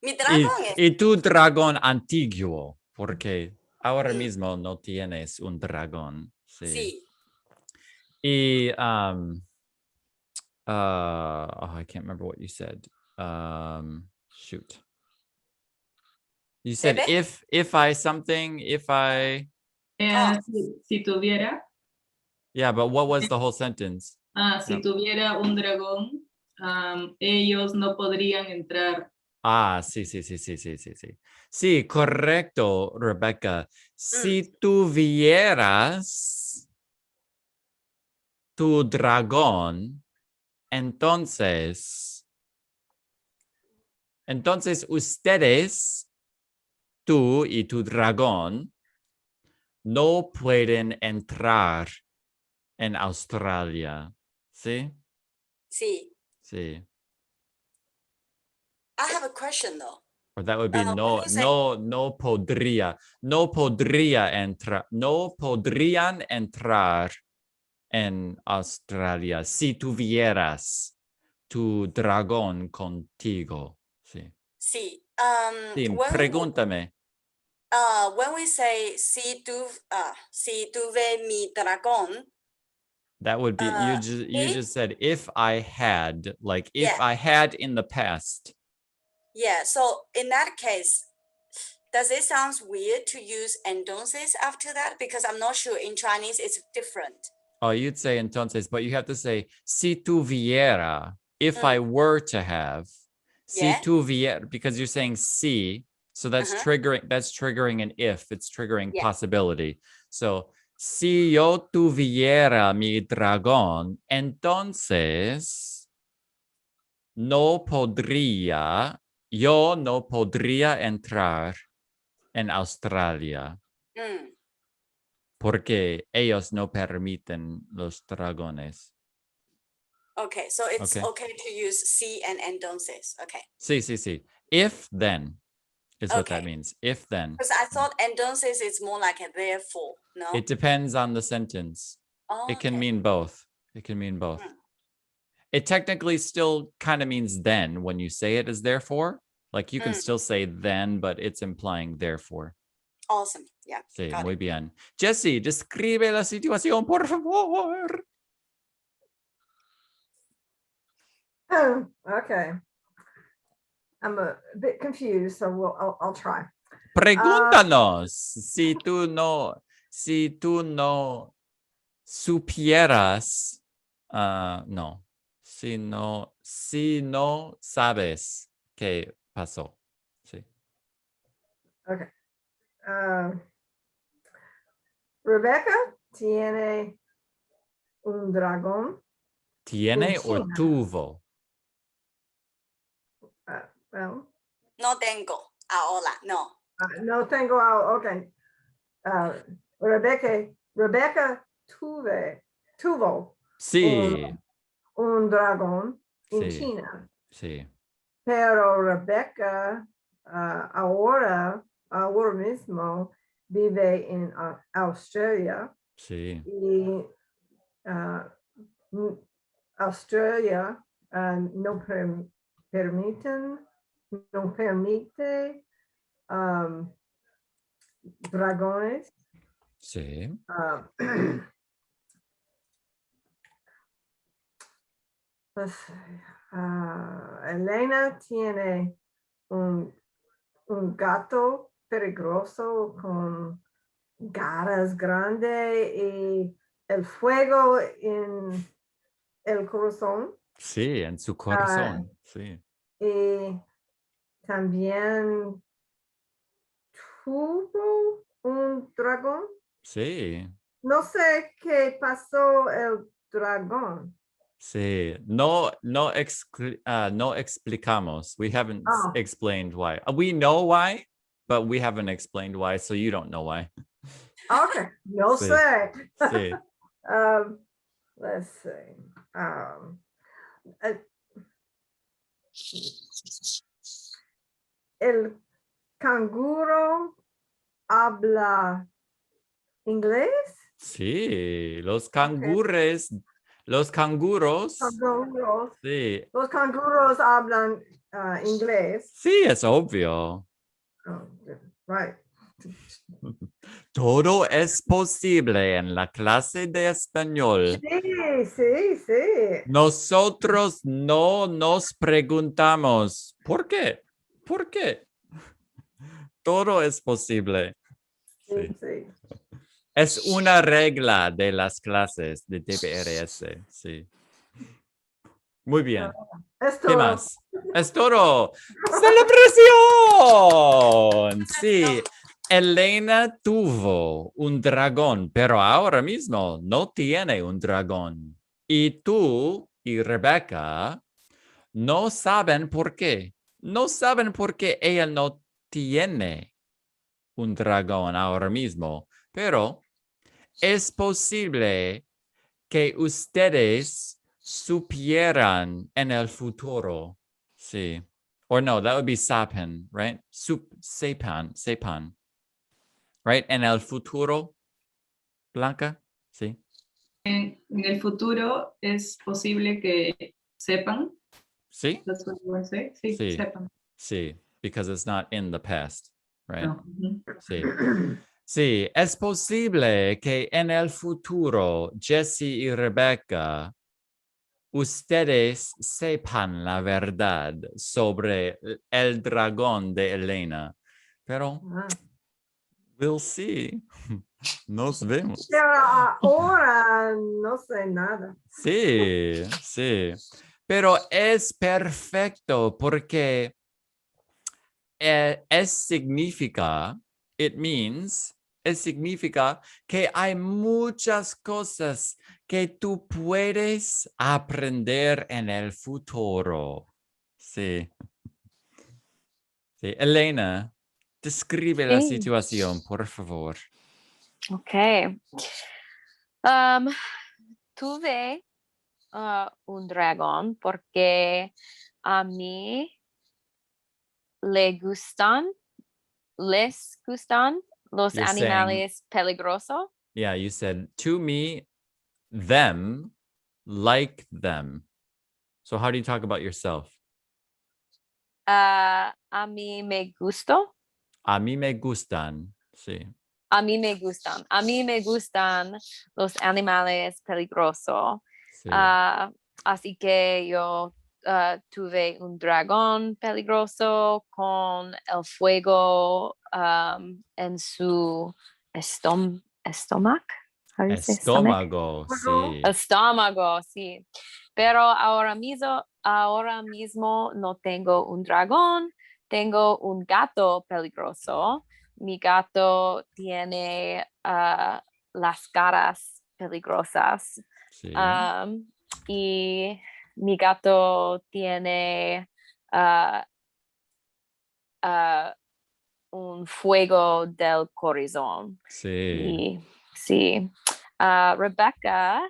Mi dragón es. Y tu dragón antiguo, porque ahora Mm, mismo no tienes un dragón. Sí. sí. Y oh, I can't remember what you said. Shoot. You said Bebé. if I something, if I Oh, Si tuviera, yeah, but what was the whole sentence? si tuviera un dragón, ellos no podrían entrar. Sí, sí, sí, sí, sí, sí, sí. Sí, correcto, Rebecca. mm, Si tuvieras tu dragón, entonces ustedes, tú y tu dragón, no pueden entrar en Australia. ¿Sí? sí. Sí. I have a question though. Or that would be When no, you say, no podría entrar, no podrían entrar en Australia si tuvieras tu dragón contigo. Sí. sí. Sí, pregúntame. When we say si tuve mi dragón, That would be you if just said if I had, like if yeah, I had in the past. yeah. So in that case, does it sound weird to use entonces after that? Because I'm not sure in Chinese it's different. Oh, you'd say entonces, but you have to say si tuviera, if I were to have. Si Yeah. tuviera, because you're saying si, so that's Uh-huh. triggering an if, it's triggering Yeah. possibility. So si yo tuviera mi dragón, entonces yo no podría entrar en Australia Mm. porque ellos no permiten los dragones. Okay. So it's Okay. okay to use si and entonces. Okay. Sí, sí, sí. If then is what that Okay. means. If then. Because I thought entonces is more like a therefore. No. It depends on the sentence. Oh, It can okay. mean both. It can mean both. Mm. It technically still kind of means then when you say it as therefore. Like you can Mm. still say then, but it's implying therefore. Awesome. Yeah. Sí, Got muy it. bien. Jesse, describe la situación, por favor. Okay. I'm a bit confused, so I'll try. Pregúntanos si tú no supieras, no, si no sabes qué pasó. Sí. Okay. Rebecca tiene un dragón ¿Tiene en o China. tuvo? Well, No tengo. Ahora. No. no tengo, okay. Rebecca tuvo Sí, un dragón en sí, China, sí, pero Rebecca ahora mismo vive en Australia sí, y Australia no permite dragones. sí. Pues, Elena tiene un gato peligroso con garras grandes y el fuego en el corazón. Sí, en su Ah, corazón. Sí, y también tuvo un dragón. sí, No sé qué pasó el dragón. sí. No, no, no explicamos. We haven't Oh, explained why. We know why, but we haven't explained why, so you don't know why. okay. No Sí, sé. sí. Let's see. El canguro habla inglés. Sí, los Okay. Los canguros. Canguros. Sí, Los canguros hablan inglés. sí, es obvio. Oh, right. Todo es posible en la clase de español. Sí, sí, sí. Nosotros no nos preguntamos, ¿por qué? ¿Por qué? Todo es posible. Sí, Sí. sí. Es una regla de las clases de TPRS. Sí. Muy bien. Es ¿Qué todo. más? Es todo. ¡Celebración! Sí. Elena tuvo un dragón, pero ahora mismo no tiene un dragón. Y tú y Rebecca no saben por qué. No saben por qué ella no tiene un dragón ahora mismo, pero es posible que ustedes supieran en el futuro. Sí. Or no, that would be sapen, right? Sepan. Right? En el futuro, Blanca. Sí. En el futuro es posible que sepan. Sí. That's what you want to say. Sí, Sí. sepan. Sí. Because it's not in the past, right? No. Sí. Sí, es posible que en el futuro Jesse y Rebecca ustedes sepan la verdad sobre el dragón de Elena, pero Ah. we'll see. Nos vemos. Pero ahora no sé nada. Sí, sí. Pero es perfecto porque significa que hay muchas cosas que tú puedes aprender en el futuro. Sí. Sí. Elena, describe la Sí. situación, por favor. Ok. Tuve un dragón porque a mí les gustan los You're saying, animales peligrosos. yeah, you said to me, them, like them. So how do you talk about yourself? A mí me gustó. A mí me gustan. Sí. A mí me gustan. A mí me gustan los animales peligrosos. Sí. Así que yo tuve un dragón peligroso con el fuego en su estómago. How do you say stomach? Estómago, sí. Estómago, sí. Pero ahora mismo no tengo un dragón, tengo un gato peligroso. Mi gato tiene las caras peligrosas. Sí. Y mi gato tiene ah, un fuego del corazón. Sí. Y sí. Rebecca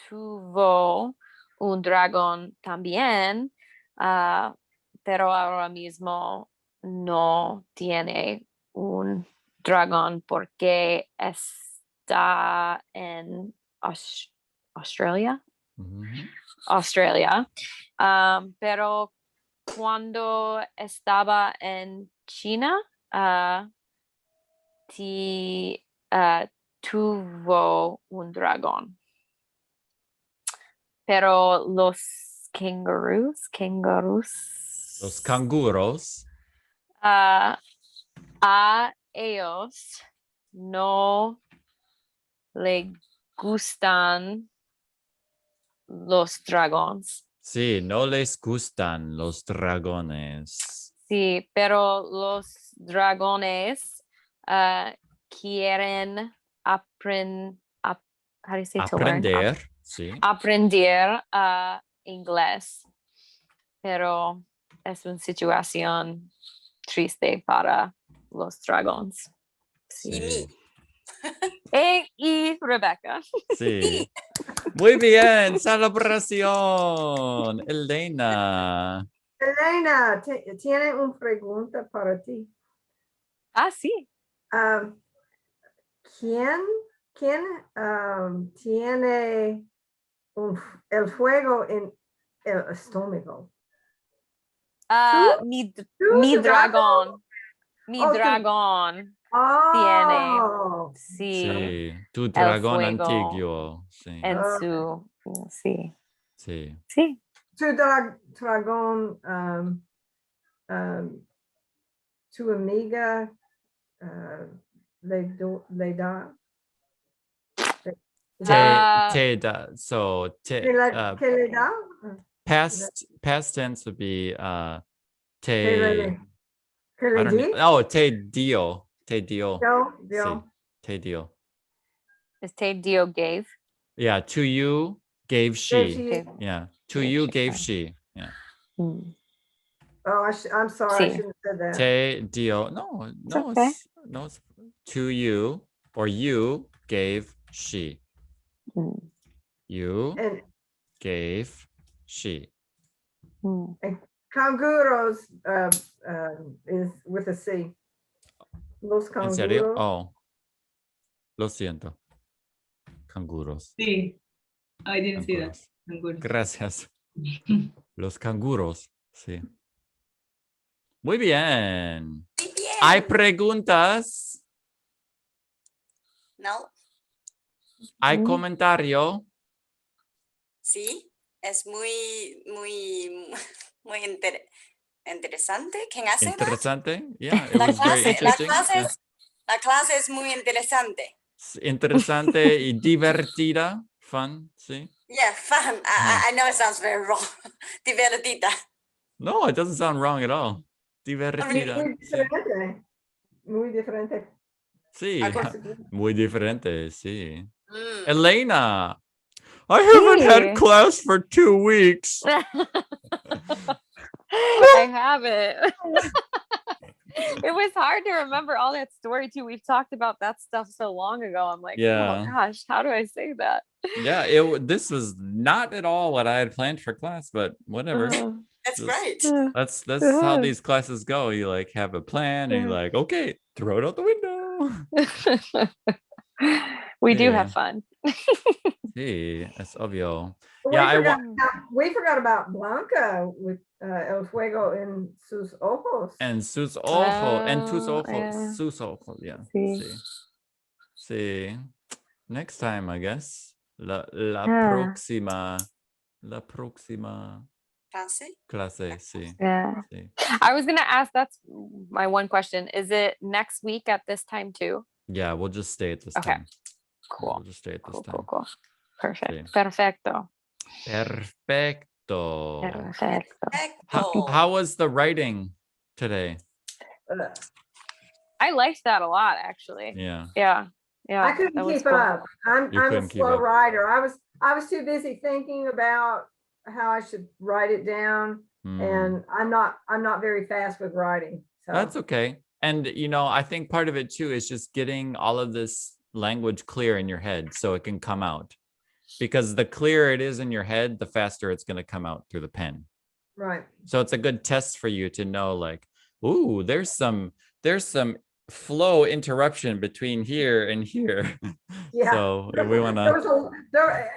tuvo un dragón también, pero ahora mismo no tiene un dragón porque está en Australia. Mhm. Australia. Pero cuando estaba en China, tuvo un dragón. Pero los Los canguros. A ellos no le gustan los dragones. Sí, no les gustan los dragones. Sí, pero los dragones quieren how do you say to learn? Aprender, sí. Aprender inglés. Pero es una situación triste para los dragones. Sí. Y Rebecca. Sí. Muy bien, celebración. Elena. Elena, tiene una pregunta para ti. Sí. ¿Quién tiene El fuego en el estómago. Mi Tu dragón. Mi Oh, tu- dragón. Oh, Sí. Sí, tu dragón fuego. antiguo. Sí, En Okay. su. Sí. sí. Sí. tu dragón, tu amiga le da. So ¿Qué le da? past tense would be ¿Qué le, qué I le don't di? know. Oh, te dio. Te dio. Dio. Sí, te dio. Is Te Dio gave? Yeah, to you gave she. She- Yeah, to Gave you she. gave she. Yeah. Mm. Oh, I'm sorry. I Sí. shouldn't have said that. Te dio. No, no, okay. it's to you or you gave she. Mm. You And gave she. Mm. canguros is with a C. Los ¿En serio? canguros. Oh, lo siento. Canguros. Sí, I didn't see that. Canguros. I'm good. Gracias. Los canguros. Sí. Muy bien. Muy bien. ¿Hay preguntas? No, ¿Hay Mm. comentario? sí, es muy interesante. Can I say that? Interesante. Yeah, it La was very interesting. Yeah. la clase es muy interesante. Interesante y divertida. Fun. Sí. Yeah, fun. I know it sounds very wrong. Divertida. No, it doesn't sound wrong at all. Divertida. Muy Sí. diferente. Muy diferente. Sí. Okay. Muy diferente. Sí. Mm. Elena, I haven't had Sí. class for 2 weeks. I haven't. It was hard to remember all that story too. We've talked about that stuff so long ago. I'm like, Yeah. oh gosh, how do I say that? Yeah, this was not at all what I had planned for class, but whatever. That's Just- great. That's how these classes go. You like have a plan and you're like, okay, throw it out the window. We do Yeah. have fun. Sí, es obvio. We Yeah, forgot about Blanca with El Fuego en sus ojos. en tus ojos, en tus Oh, ojos, yeah. sus ojos, yeah. Sí. Sí. Sí. Next time, I guess. La Yeah. próxima Clase. clase, sí. Yeah. Sí. I was gonna ask, that's my one question. Is it next week at this time too? Yeah, we'll just stay at this Okay. time. Cool. We'll just stay at this Cool, time. cool, cool. Perfect. Sí. Perfecto. Perfecto. Perfecto. How was the writing today? I liked that a lot, actually. Yeah. Yeah. Yeah. I couldn't that was keep cool. up. I'm a couldn't keep slow up. writer. I was too busy thinking about how I should write it down, Hmm. and I'm not very fast with writing. So That's okay. And I think part of it too is just getting all of this language clear in your head so it can come out. Because the clearer it is in your head, the faster it's going to come out through the pen. right. So it's a good test for you to know, like, ooh, there's some flow interruption between here and here. Yeah. So we want There to. was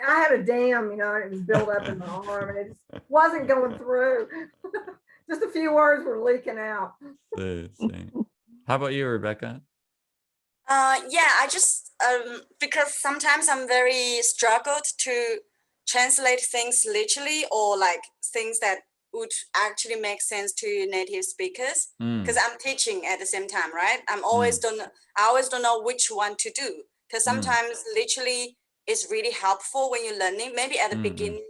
I had a dam, and it was built up in my arm, and it just wasn't going through. Just a few words were leaking out. How about you, Rebecca? Yeah, I just because sometimes I'm very struggled to translate things literally or like things that would actually make sense to native speakers because I'm teaching at the same time, right? I always don't know which one to do because sometimes literally is really helpful when you're learning, maybe at the beginning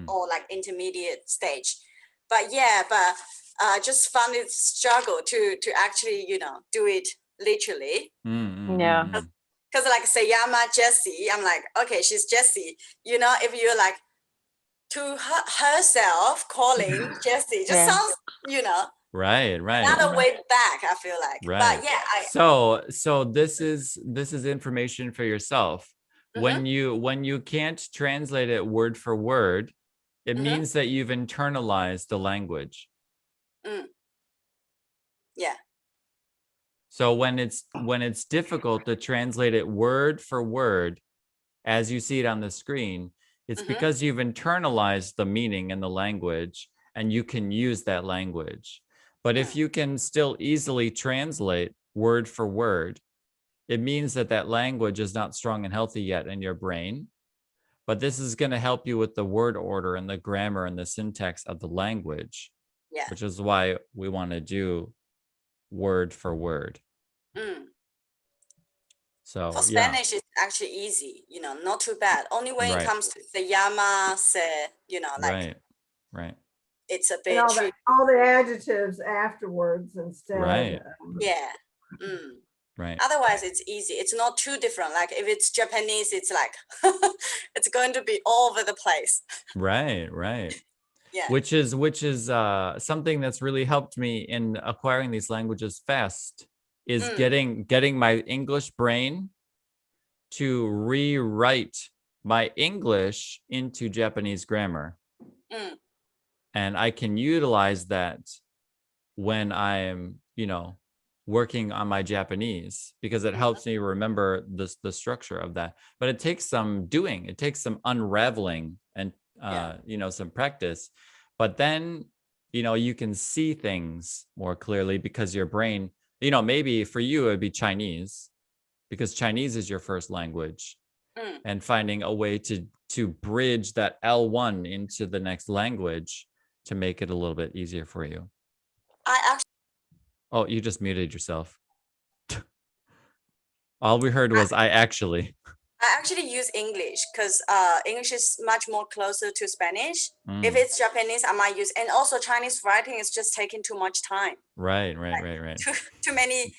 or like intermediate stage. But just found it struggle to actually do it literally. Yeah. Because like Sayama Jessie, I'm like, okay, she's Jessie. If you're like to herself calling Jessie, just sounds, Right. another way back, I feel like. Right. But yeah, so this is information for yourself. When you can't translate it word for word, it means that you've internalized the language. Yeah. So when it's difficult to translate it word for word as you see it on the screen, It's because you've internalized the meaning and the language, and you can use that language. But if you can still easily translate word for word, it means that that language is not strong and healthy yet in your brain. But this is going to help you with the word order and the grammar and the syntax of the language, which is why we want to do word for word. So for Spanish, it's actually easy, you know, not too bad. Only when it comes to the llama, se, you know, like right. It's a And bit tricky. all the adjectives afterwards instead. Right. Yeah. Right. Otherwise, it's easy. It's not too different. Like if it's Japanese, it's like it's going to be all over the place. Right. Yeah. Which is something that's really helped me in acquiring these languages fast, is getting my English brain to rewrite my English into Japanese grammar. And I can utilize that when I'm, working on my Japanese, because it helps me remember the structure of that. But it takes some doing, it takes some unraveling and some practice. But then, you can see things more clearly because your brain, maybe for you, it'd be Chinese, because Chinese is your first language. And finding a way to bridge that L1 into the next language to make it a little bit easier for you. Oh, you just muted yourself. All we heard was I actually use English because English is much more closer to Spanish. If it's Japanese, I might use, and also Chinese writing is just taking too much time. Right. Too many.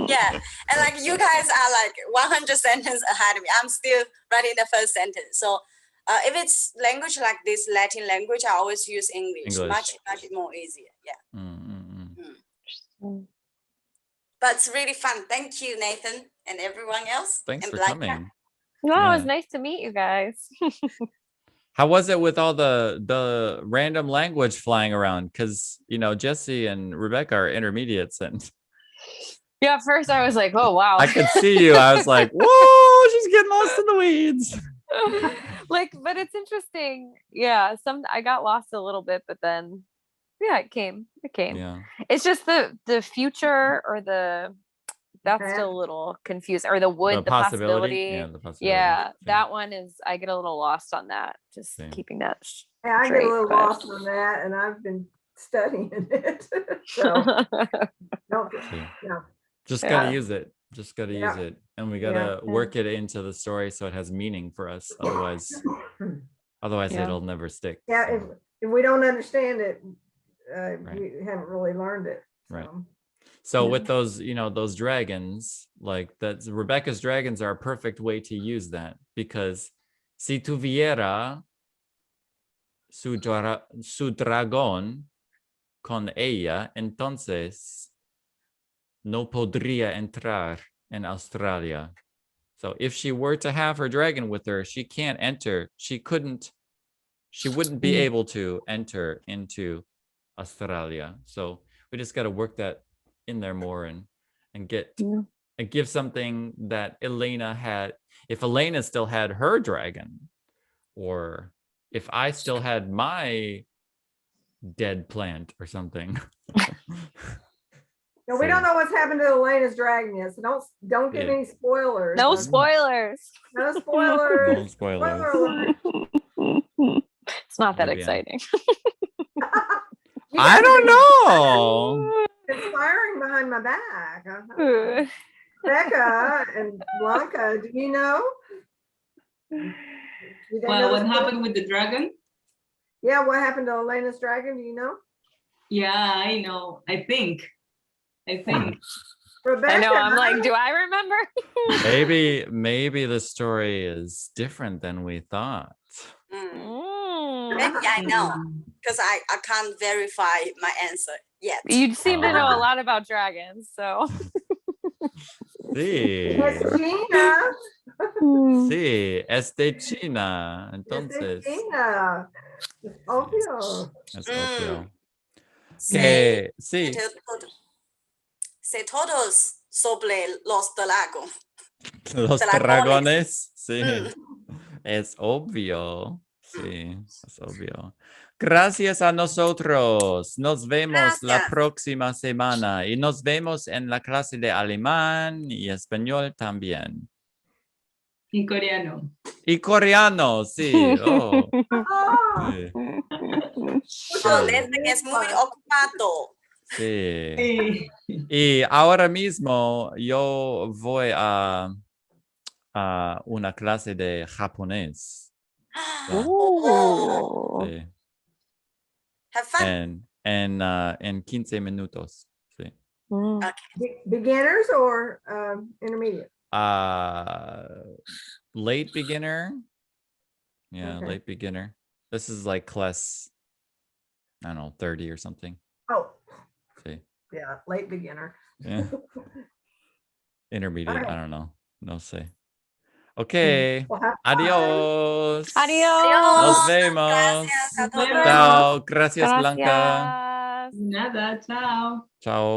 Yeah, and like you guys are like 100 sentences ahead of me. I'm still writing the first sentence. So if it's language like this, Latin language, I always use English. Much more easier. Yeah. But it's really fun. Thank you, Nathan, and everyone else. Thanks for Blanca. coming. Well, it was nice to meet you guys. How was it with all the random language flying around? Because Jesse and Rebecca are intermediates, and yeah, at first I was like, oh wow. I could see you. I was like, whoa, she's getting lost in the weeds. But it's interesting. Yeah, I got lost a little bit, but then it came. Yeah. It's just the future or that's still a little confused, or the possibility. Yeah, the possibility. Yeah, that one is, I get a little lost on that. Just keeping that I get a little lost on that, and I've been studying it. So just gotta use it. Just gotta use it. And we gotta work it into the story so it has meaning for us. Otherwise it'll never stick. Yeah, so. If we don't understand it, we haven't really learned it. So. Right. So with those, those dragons, like Rebecca's dragons are a perfect way to use that, because si tuviera su dragón con ella, entonces no podría entrar en Australia. So if she were to have her dragon with her, she can't enter. She wouldn't be able to enter into Australia. So we just got to work that in there more and give something that Elena had. If Elena still had her dragon, or if I still had my dead plant or something. No, we don't know what's happened to Elena's dragon yet, so don't give any spoilers. No spoilers. No spoilers. No spoilers. It's not that exciting. I don't know. Conspiring behind my back. Becca and Blanca, do you know? Well, what happened with the dragon? Yeah, what happened to Elena's dragon? Do you know? Yeah, I know. I think. Rebecca, I know. I'm like, do I remember? maybe the story is different than we thought. Maybe I know, because I can't verify my answer yet. You seem to know a lot about dragons, so. Sí. Es China. Sí, es de China. Entonces. Es de China. Es obvio. Es obvio. Sí. Sí. Sé todos sobre los dragos. Los dragones, sí. Es obvio. Sí, es obvio. Gracias a nosotros. Nos vemos la Gracias. próxima semana y nos vemos en la clase de alemán y español también. Y coreano. Y coreano, sí. Oh, Ah, sí, Mucho sí, desde que es muy ocupado. sí. Sí. Y ahora mismo yo voy a una clase de japonés. Ya, Oh, sí. have fun. En 15 minutos. Sí. Okay. beginners or intermediate? Late beginner. Yeah, Okay. late beginner. This is like class, I don't know, 30 or something. Oh, Sí. yeah, late beginner. Yeah. Intermediate, Alright. I don't know. No sé. Okay. Well, have fun. Adiós. Adiós. Nos Adiós. vemos. Gracias a Nos todos. vemos. Chao. Gracias, Blanca. Gracias. Nada, chao. Chao.